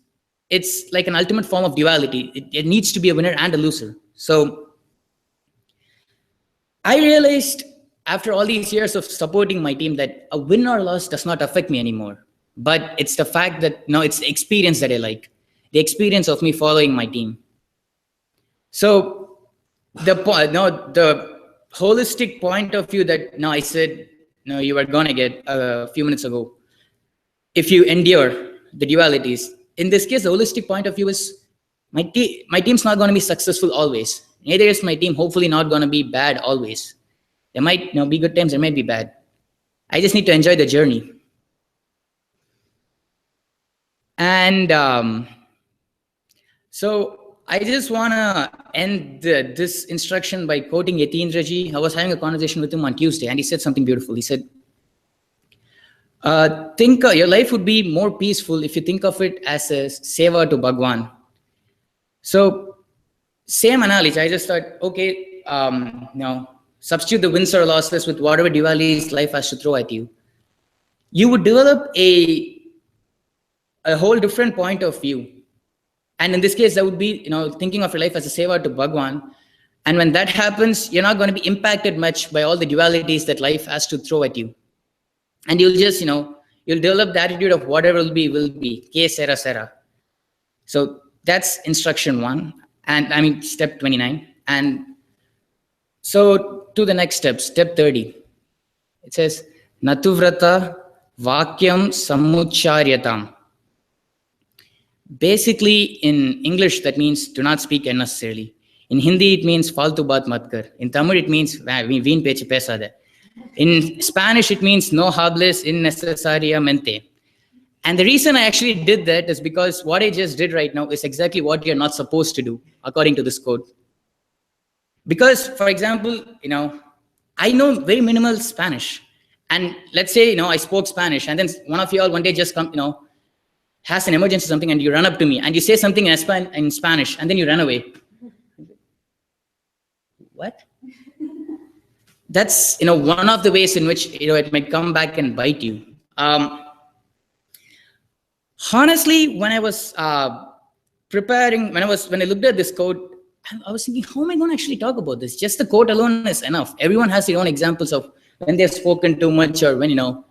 It's like an ultimate form of duality. It needs to be a winner and a loser. So I realized after all these years of supporting my team that a win or loss does not affect me anymore. But it's the fact that it's the experience that I like, the experience of me following my team. So the holistic point of view that I said you were gonna get a few minutes ago, if you endure the dualities, in this case, the holistic point of view is my team's not going to be successful always. Neither is my team hopefully not going to be bad always. There might be good times, there might be bad. I just need to enjoy the journey. And so I just want to end this instruction by quoting Yatindraji. I was having a conversation with him on Tuesday, and he said something beautiful. He said, your life would be more peaceful if you think of it as a seva to Bhagwan. So same analogy. I just thought, okay, substitute the wins or losses with whatever dualities life has to throw at you. You would develop a whole different point of view. And in this case, that would be, thinking of your life as a seva to Bhagwan. And when that happens, you're not going to be impacted much by all the dualities that life has to throw at you. And you'll just, you'll develop the attitude of whatever will be. Ke sera sera. So that's instruction 1. And step 29. And so to the next step, step 30. It says, Natuvrata Vakyam Samucharyatam. Basically, in English, that means do not speak unnecessarily. In Hindi, it means faltu baat mat kar. In Tamil, it means veen peche pesade. In Spanish, it means no hables innecesariamente. And the reason I actually did that is because what I just did right now is exactly what you're not supposed to do, according to this code. Because, for example, I know very minimal Spanish. And let's say, I spoke Spanish, and then one of you all one day just come, has an emergency or something, and you run up to me, and you say something in Spanish, and then you run away. What? That's, one of the ways in which, it might come back and bite you. Honestly, when I was preparing, when I looked at this code, I was thinking, how am I going to actually talk about this? Just the code alone is enough. Everyone has their own examples of when they've spoken too much, or when,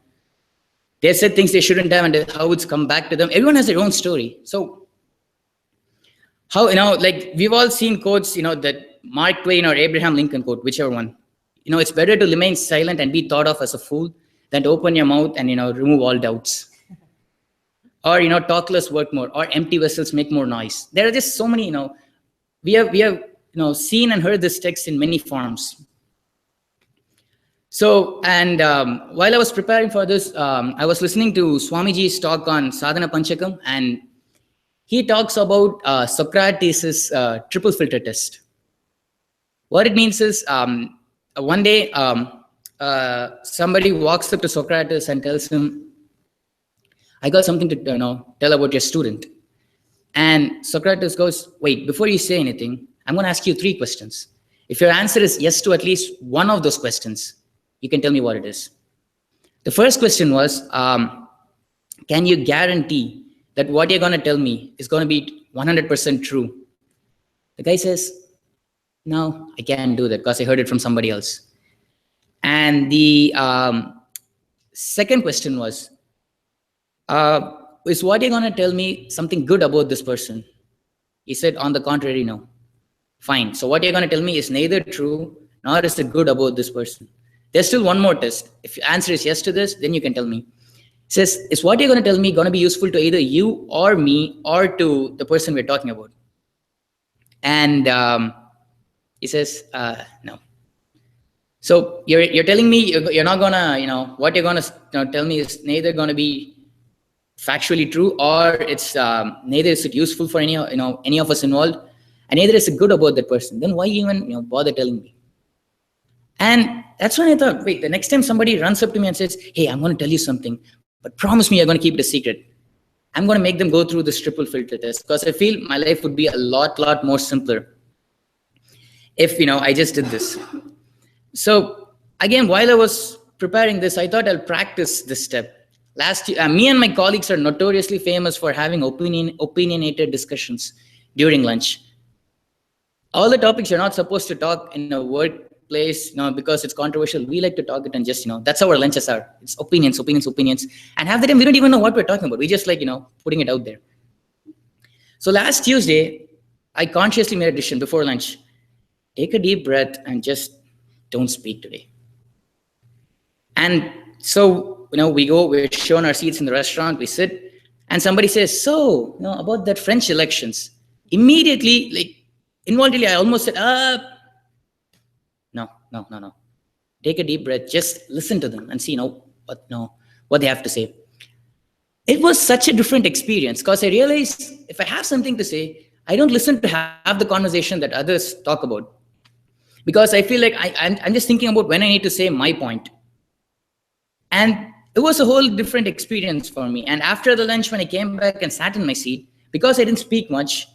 they said things they shouldn't have, and how it's come back to them. Everyone has their own story. So how, we've all seen quotes, that Mark Twain or Abraham Lincoln quote, whichever one. It's better to remain silent and be thought of as a fool than to open your mouth and, remove all doubts. Or, talk less, work more. Or empty vessels make more noise. There are just so many, we have seen and heard this text in many forms. So, and while I was preparing for this, I was listening to Swamiji's talk on Sadhana Panchakam, and he talks about Socrates' triple filter test. What it means is one day somebody walks up to Socrates and tells him, I got something to tell about your student. And Socrates goes, wait, before you say anything, I'm going to ask you 3 questions. If your answer is yes to at least one of those questions, you can tell me what it is. The first question was, can you guarantee that what you're going to tell me is going to be 100% true? The guy says, no, I can't do that because I heard it from somebody else. And the second question was, is what you're going to tell me something good about this person? He said, on the contrary, no. Fine. So what you're going to tell me is neither true nor is it good about this person. There's still one more test. If your answer is yes to this, then you can tell me. He says, is what you're going to tell me going to be useful to either you or me or to the person we're talking about? And he says, no. So you're telling me you're not going to, what you're going to tell me is neither going to be factually true or it's neither is it useful for any of us involved, and neither is it good about that person. Then why even bother telling me? And that's when I thought, wait, the next time somebody runs up to me and says, hey, I'm going to tell you something, but promise me you're going to keep it a secret, I'm going to make them go through this triple filter test, because I feel my life would be a lot more simpler if I just did this. So again, while I was preparing this, I thought I'll practice this step. Last year, me and my colleagues are notoriously famous for having opinionated discussions during lunch. All the topics you're not supposed to talk in a workplace, because it's controversial. We like to talk it and just, that's how our lunches are. It's opinions. And half the time we don't even know what we're talking about. We just like, putting it out there. So last Tuesday, I consciously made a decision before lunch. Take a deep breath and just don't speak today. And so, we're shown our seats in the restaurant, we sit, and somebody says, so, about that French elections. Immediately, like, involuntarily, I almost said, no. Take a deep breath, just listen to them and see, what they have to say. It was such a different experience, because I realized if I have something to say, I don't listen to have the conversation that others talk about. Because I feel like I'm just thinking about when I need to say my point. And it was a whole different experience for me. And after the lunch, when I came back and sat in my seat, because I didn't speak much,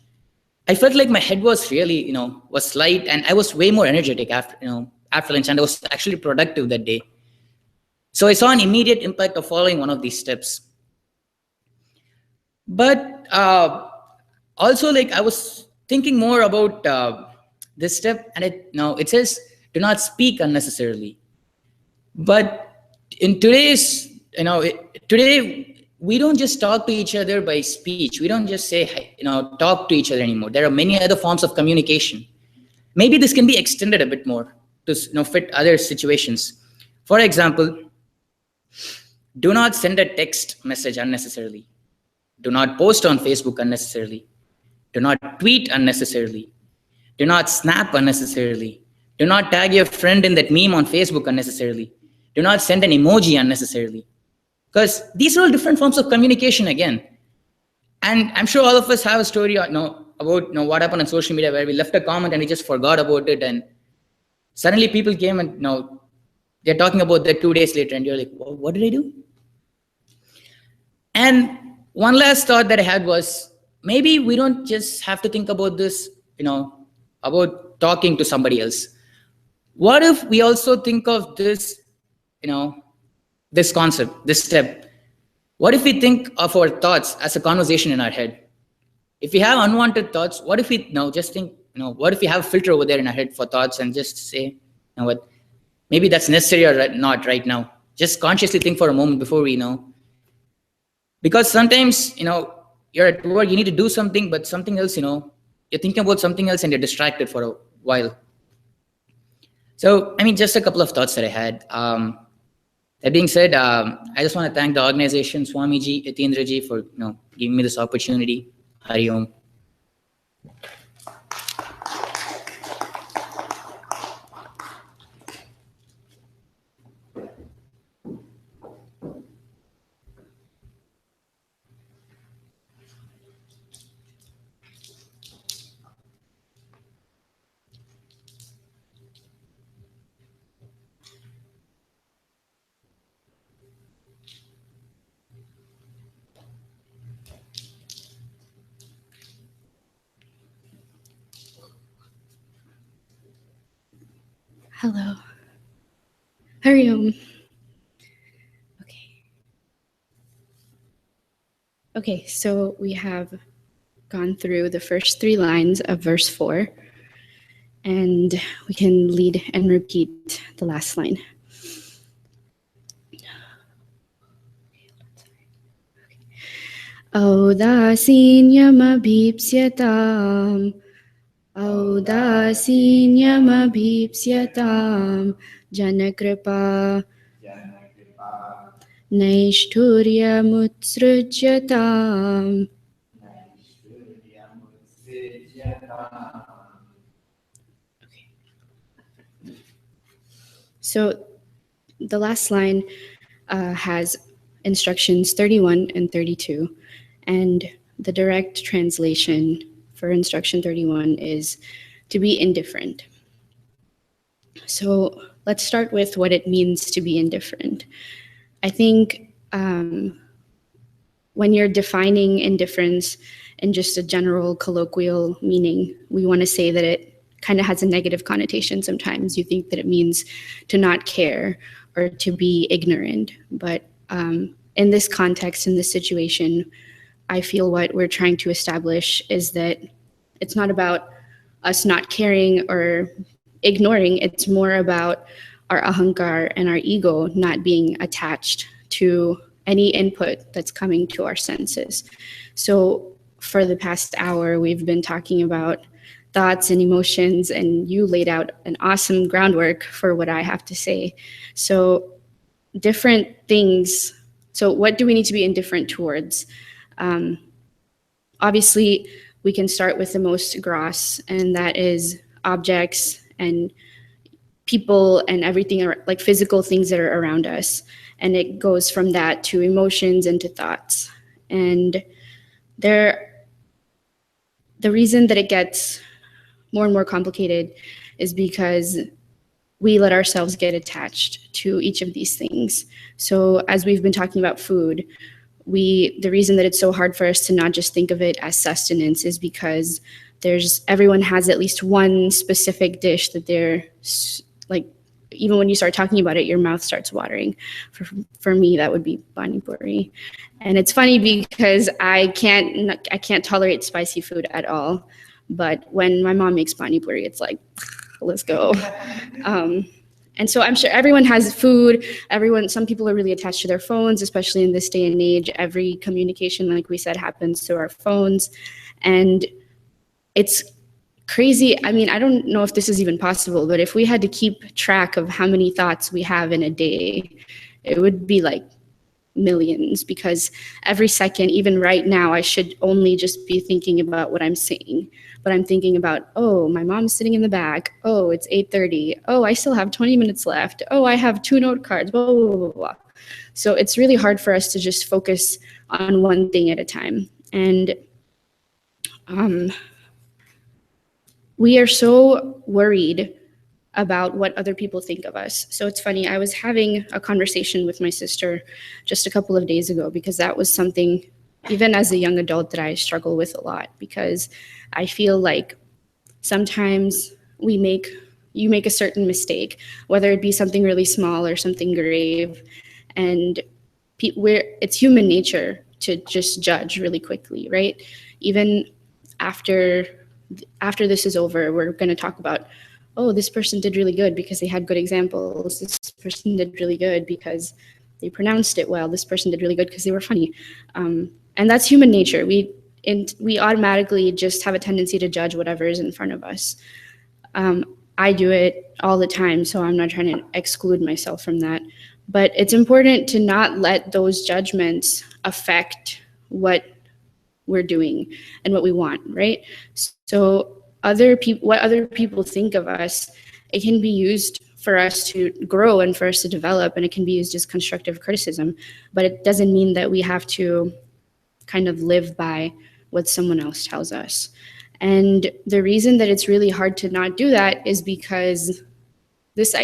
I felt like my head was really, was light, and I was way more energetic after lunch, and I was actually productive that day. So I saw an immediate impact of following one of these steps. But also, like, I was thinking more about this step, and it says, do not speak unnecessarily. But in today's, today we don't just talk to each other by speech. We don't just say, talk to each other anymore. There are many other forms of communication. Maybe this can be extended a bit more to fit other situations. For example, do not send a text message unnecessarily. Do not post on Facebook unnecessarily. Do not tweet unnecessarily. Do not snap unnecessarily. Do not tag your friend in that meme on Facebook unnecessarily. Do not send an emoji unnecessarily. Because these are all different forms of communication again. And I'm sure all of us have a story about what happened on social media where we left a comment and we just forgot about it. And suddenly people came and they're talking about that 2 days later. And you're like, what did I do? And one last thought that I had was, maybe we don't just have to think about this, about talking to somebody else. What if we also think of this, this concept, this step? What if we think of our thoughts as a conversation in our head? If we have unwanted thoughts, what if we just think, what if we have a filter over there in our head for thoughts and just say, what, maybe that's necessary or not right now. Just consciously think for a moment before we Because sometimes, you're at work, you need to do something, but something else, you're thinking about something else and you're distracted for a while. So, just a couple of thoughts that I had. That being said, I just want to thank the organization, Swamiji, Yatendraji, for giving me this opportunity. Hari Om. Hello. Hariom. Okay, so we have gone through the first 3 lines of verse 4, and we can lead and repeat the last line. Audasinyamabhipsyatam, audasinyamabhipsyatam, janakripa, naishturyamutsrujyatam. So the last line has instructions 31 and 32, and the direct translation for instruction 31 is to be indifferent. So let's start with what it means to be indifferent. I think when you're defining indifference in just a general colloquial meaning, we want to say that it kind of has a negative connotation sometimes. You think that it means to not care or to be ignorant. But in this context, in this situation, I feel what we're trying to establish is that it's not about us not caring or ignoring. It's more about our ahankar and our ego not being attached to any input that's coming to our senses. So for the past hour, we've been talking about thoughts and emotions, and you laid out an awesome groundwork for what I have to say. So different things. So what do we need to be indifferent towards? Obviously, we can start with the most gross, and that is objects and people and everything, like physical things that are around us. And it goes from that to emotions and to thoughts. And the reason that it gets more and more complicated is because we let ourselves get attached to each of these things. So as we've been talking about food, the reason that it's so hard for us to not just think of it as sustenance is because everyone has at least one specific dish that they're like, even when you start talking about it, your mouth starts watering. For me, that would be pani puri. And it's funny because I can't tolerate spicy food at all. But when my mom makes pani puri, it's like, let's go. And so I'm sure everyone has food. Some people are really attached to their phones, especially in this day and age. Every communication, like we said, happens through our phones. And it's crazy. I mean, I don't know if this is even possible, but if we had to keep track of how many thoughts we have in a day, it would be like millions, because every second, even right now, I should only just be thinking about what I'm saying. But I'm thinking about, oh, my mom's sitting in the back. Oh, it's 8:30. Oh, I still have 20 minutes left. Oh, I have 2 note cards, blah, blah, blah, blah, blah. So it's really hard for us to just focus on one thing at a time. And we are so worried about what other people think of us. So it's funny, I was having a conversation with my sister just a couple of days ago, because that was something, even as a young adult, that I struggle with a lot, because I feel like sometimes you make a certain mistake, whether it be something really small or something grave, and it's human nature to just judge really quickly, right? Even after this is over, we're going to talk about, oh, this person did really good because they had good examples. This person did really good because they pronounced it well. This person did really good because they were funny. And that's human nature. We automatically just have a tendency to judge whatever is in front of us. I do it all the time, so I'm not trying to exclude myself from that. But it's important to not let those judgments affect what we're doing and what we want, right? So what other people think of us, it can be used for us to grow and for us to develop, and it can be used as constructive criticism, but it doesn't mean that we have to kind of live by what someone else tells us. And the reason that it's really hard to not do that is because this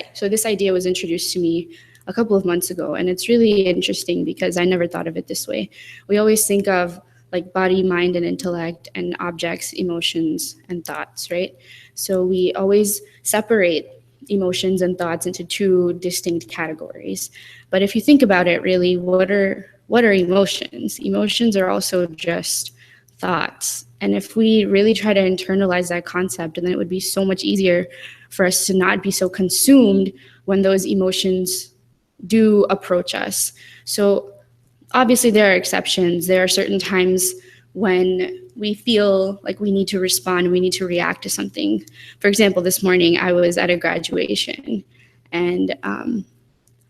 idea was introduced to me a couple of months ago, and it's really interesting because I never thought of it this way. We always think of like body, mind, and intellect, and objects, emotions, and thoughts, right? So we always separate emotions and thoughts into two distinct categories. But if you think about it, really, what are emotions? Emotions are also just thoughts. And if we really try to internalize that concept, then it would be so much easier for us to not be so consumed when those emotions do approach us. So obviously there are exceptions. There are certain times when we feel like we need to respond, we need to react to something. For example, this morning I was at a graduation, and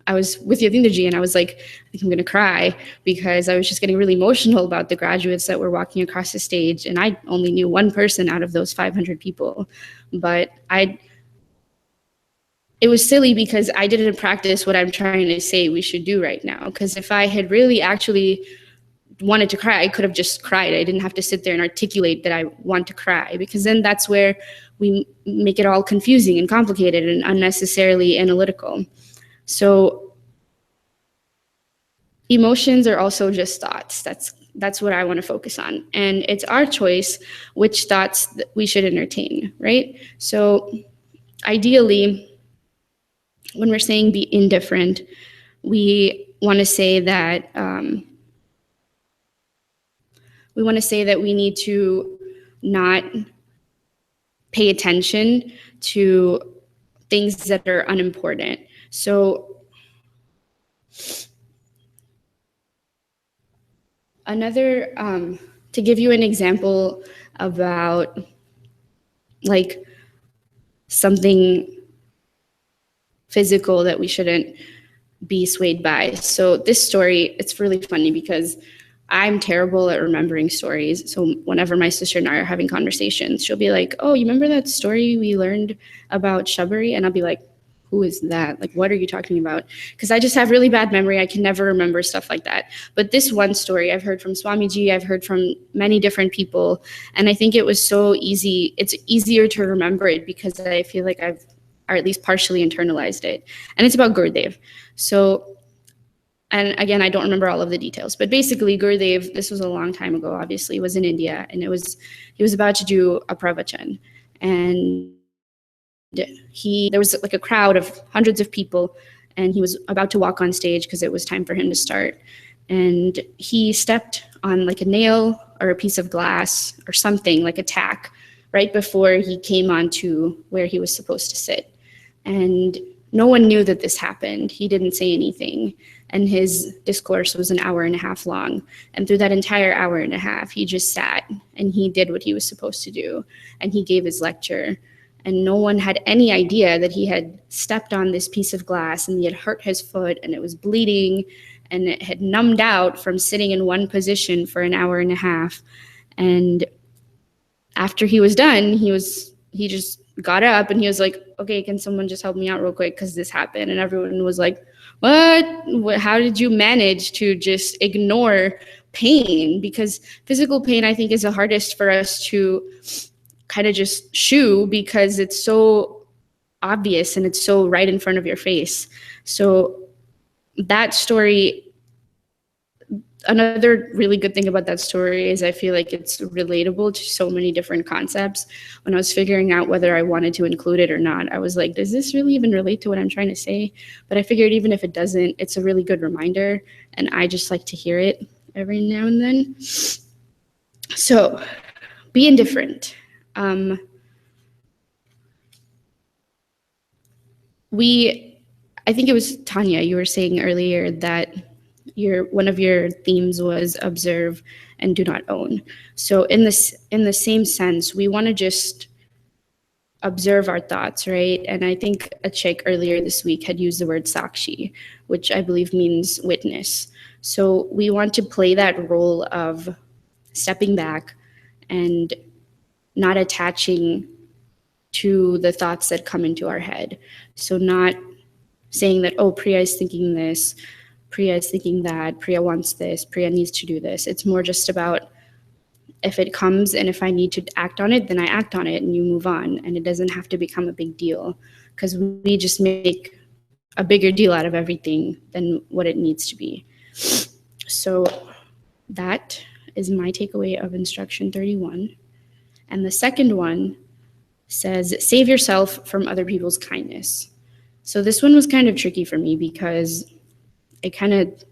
I was with Yavinderji, and I was like, I think I'm gonna cry, because I was just getting really emotional about the graduates that were walking across the stage, and I only knew one person out of those 500 people. But it was silly because I didn't practice what I'm trying to say we should do right now. Because if I had really actually wanted to cry, I could have just cried. I didn't have to sit there and articulate that I want to cry, because then that's where we make it all confusing and complicated and unnecessarily analytical. So emotions are also just thoughts. That's what I want to focus on. And it's our choice which thoughts that we should entertain, right? So ideally, when we're saying be indifferent, we want to say that we need to not pay attention to things that are unimportant. So another, to give you an example about like something physical that we shouldn't be swayed by. So this story, it's really funny because I'm terrible at remembering stories. So whenever my sister and I are having conversations, she'll be like, oh, you remember that story we learned about Shabari? And I'll be like, who is that? Like, what are you talking about? Because I just have really bad memory. I can never remember stuff like that. But this one story I've heard from Swamiji, I've heard from many different people. And I think it was so easy. It's easier to remember it because I feel like I've, or at least partially internalized it. And it's about Gurdev. So, and again, I don't remember all of the details, but basically Gurdev, this was a long time ago, obviously, was in India, and he was about to do a pravachan. And there was like a crowd of hundreds of people, and he was about to walk on stage because it was time for him to start. And he stepped on like a nail or a piece of glass or something, like a tack, right before he came onto where he was supposed to sit. And no one knew that this happened. He didn't say anything. And his discourse was an hour and a half long. And through that entire hour and a half, he just sat and he did what he was supposed to do. And he gave his lecture. And no one had any idea that he had stepped on this piece of glass and he had hurt his foot and it was bleeding and it had numbed out from sitting in one position for an hour and a half. And after he was done, he just got up and he was like, okay, can someone just help me out real quick because this happened? And everyone was like, what? How did you manage to just ignore pain? Because physical pain, I think, is the hardest for us to kind of just shoo because it's so obvious and it's so right in front of your face. So that story, another really good thing about that story is I feel like it's relatable to so many different concepts. When I was figuring out whether I wanted to include it or not, I was like, does this really even relate to what I'm trying to say? But I figured even if it doesn't, it's a really good reminder, and I just like to hear it every now and then. So be indifferent. I think it was Tanya, you were saying earlier that one of your themes was observe and do not own. So in the same sense, we want to just observe our thoughts, right? And I think a CHYK earlier this week had used the word sakshi, which I believe means witness. So we want to play that role of stepping back and not attaching to the thoughts that come into our head. So not saying that, oh, Priya is thinking this, Priya is thinking that, Priya wants this, Priya needs to do this. It's more just about if it comes and if I need to act on it, then I act on it and you move on. And it doesn't have to become a big deal because we just make a bigger deal out of everything than what it needs to be. So that is my takeaway of instruction 31. And the second one says, save yourself from other people's kindness. So this one was kind of tricky for me because it kind of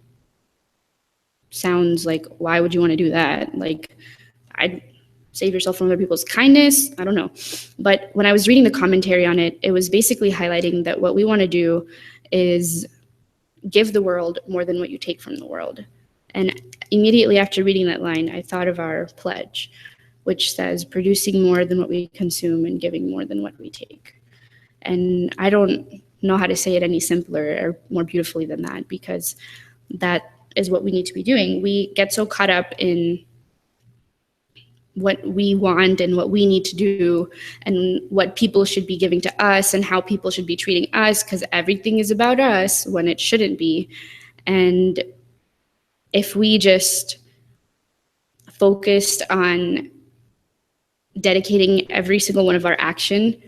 sounds like, why would you want to do that? Like, I'd save yourself from other people's kindness. I don't know. But when I was reading the commentary on it, it was basically highlighting that what we want to do is give the world more than what you take from the world. And immediately after reading that line, I thought of our pledge, which says producing more than what we consume and giving more than what we take. And I don't know how to say it any simpler or more beautifully than that, because that is what we need to be doing. We get so caught up in what we want and what we need to do and what people should be giving to us and how people should be treating us, because everything is about us when it shouldn't be. And if we just focused on dedicating every single one of our action,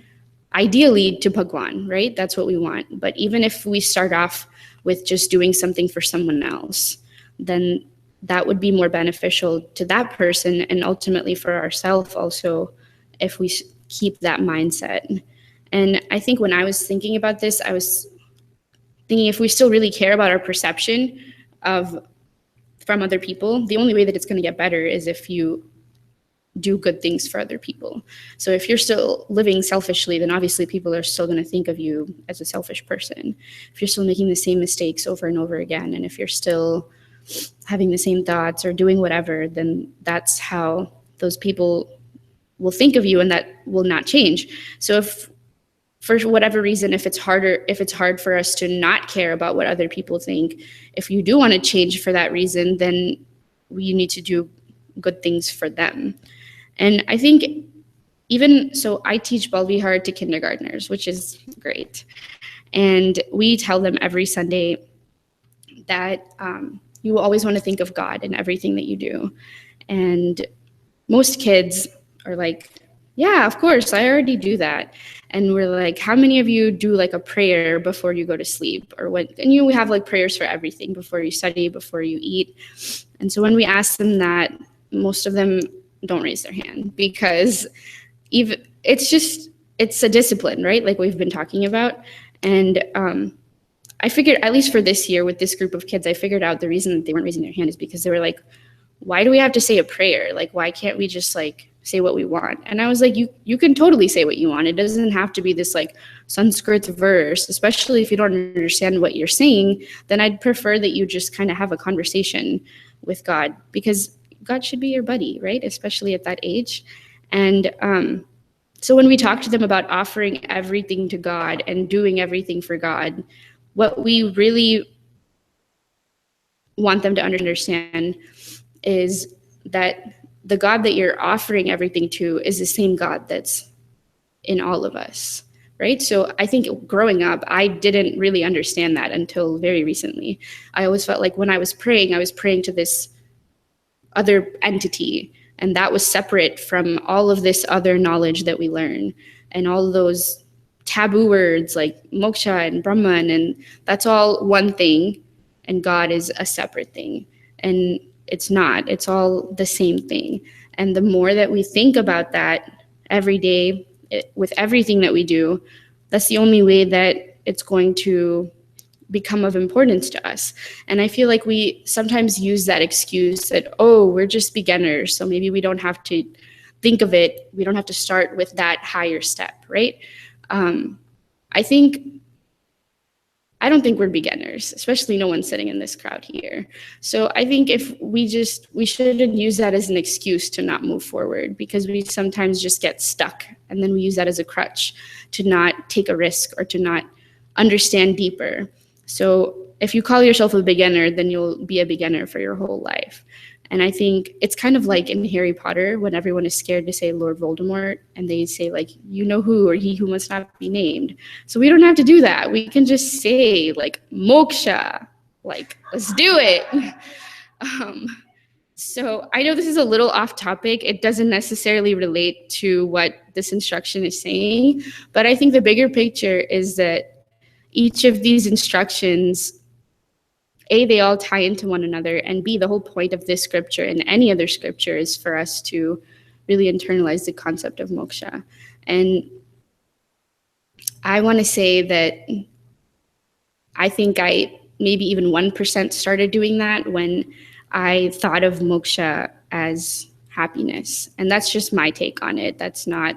ideally to Bhagwan, right? That's what we want. But even if we start off with just doing something for someone else, then that would be more beneficial to that person and ultimately for ourselves also, if we keep that mindset. And I think when I was thinking about this, I was thinking if we still really care about our perception of from other people, the only way that it's going to get better is if you do good things for other people. So if you're still living selfishly, then obviously people are still going to think of you as a selfish person. If you're still making the same mistakes over and over again, and if you're still having the same thoughts or doing whatever, then that's how those people will think of you, and that will not change. So if for whatever reason, if it's hard for us to not care about what other people think, if you do want to change for that reason, then you need to do good things for them. And I think even so, I teach Balvihar to kindergartners, which is great. And we tell them every Sunday that you always want to think of God in everything that you do. And most kids are like, yeah, of course, I already do that. And we're like, how many of you do like a prayer before you go to sleep? Or when, and we have like prayers for everything, before you study, before you eat. And so when we ask them that, most of them don't raise their hand, because even it's a discipline, right? Like we've been talking about. And I figured, at least for this year with this group of kids, I figured out the reason that they weren't raising their hand is because they were like, why do we have to say a prayer? Like, why can't we just like say what we want? And I was like, you can totally say what you want. It doesn't have to be this like Sanskrit verse, especially if you don't understand what you're saying. Then I'd prefer that you just kind of have a conversation with God, because God should be your buddy, right? Especially at that age. And so when we talk to them about offering everything to God and doing everything for God, what we really want them to understand is that the God that you're offering everything to is the same God that's in all of us, right? So I think growing up, I didn't really understand that until very recently. I always felt like when I was praying to this other entity, and that was separate from all of this other knowledge that we learn and all of those taboo words like moksha and Brahman, and that's all one thing, and God is a separate thing. And it's not, it's all the same thing. And the more that we think about that every day with everything that we do, that's the only way that it's going to become of importance to us. And I feel like we sometimes use that excuse that, oh, we're just beginners, so maybe we don't have to think of it, we don't have to start with that higher step, right? I don't think we're beginners, especially no one sitting in this crowd here. So I think if we shouldn't use that as an excuse to not move forward, because we sometimes just get stuck, and then we use that as a crutch to not take a risk or to not understand deeper. So if you call yourself a beginner, then you'll be a beginner for your whole life. And I think it's kind of like in Harry Potter, when everyone is scared to say Lord Voldemort, and they say like, you know who, or he who must not be named. So we don't have to do that. We can just say like moksha, like let's do it. So I know this is a little off topic. It doesn't necessarily relate to what this instruction is saying, but I think the bigger picture is that each of these instructions, A, they all tie into one another, and B, the whole point of this scripture and any other scripture is for us to really internalize the concept of moksha. And I want to say that I think I maybe even 1% started doing that when I thought of moksha as happiness. And that's just my take on it. That's not,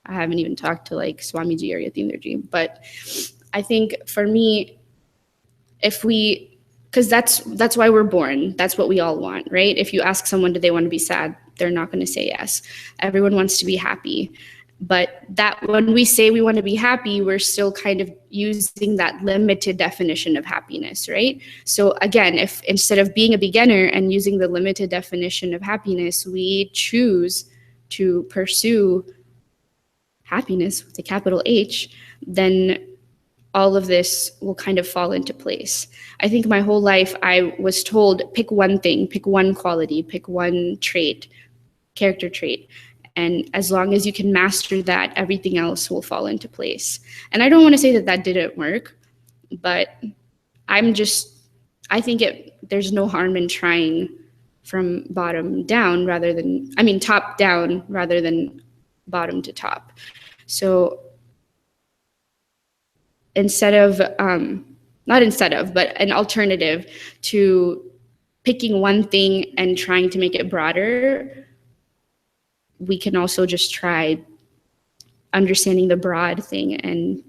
I haven't even talked to like Swamiji or Yatindraji, but I think for me, if we, because that's why we're born. That's what we all want, right? If you ask someone, do they want to be sad? They're not going to say yes. Everyone wants to be happy. But that when we say we want to be happy, we're still kind of using that limited definition of happiness, right? So again, if instead of being a beginner and using the limited definition of happiness, we choose to pursue happiness with a capital H, then all of this will kind of fall into place. I think my whole life I was told, pick one thing, pick one quality, pick one trait, character trait. And as long as you can master that, everything else will fall into place. And I don't want to say that that didn't work, but I think there's no harm in trying from bottom down top down rather than bottom to top. So but an alternative to picking one thing and trying to make it broader, we can also just try understanding the broad thing and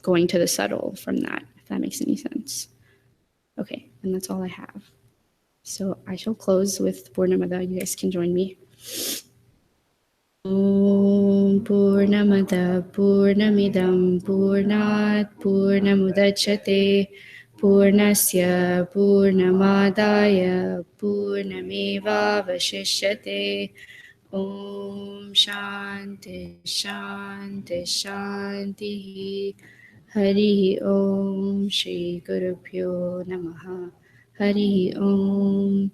going to the subtle from that, if that makes any sense. Okay, and that's all I have. So I shall close with Purnamada. You guys can join me. Om Purnamada Purnamidam Purnat Purnamudachyate Purnasya Purnamadaya Purnameva Vashishyate. Om Shanti Shanti Shanti. Hari Om Shri Gurubhyo Namaha. Hari Om.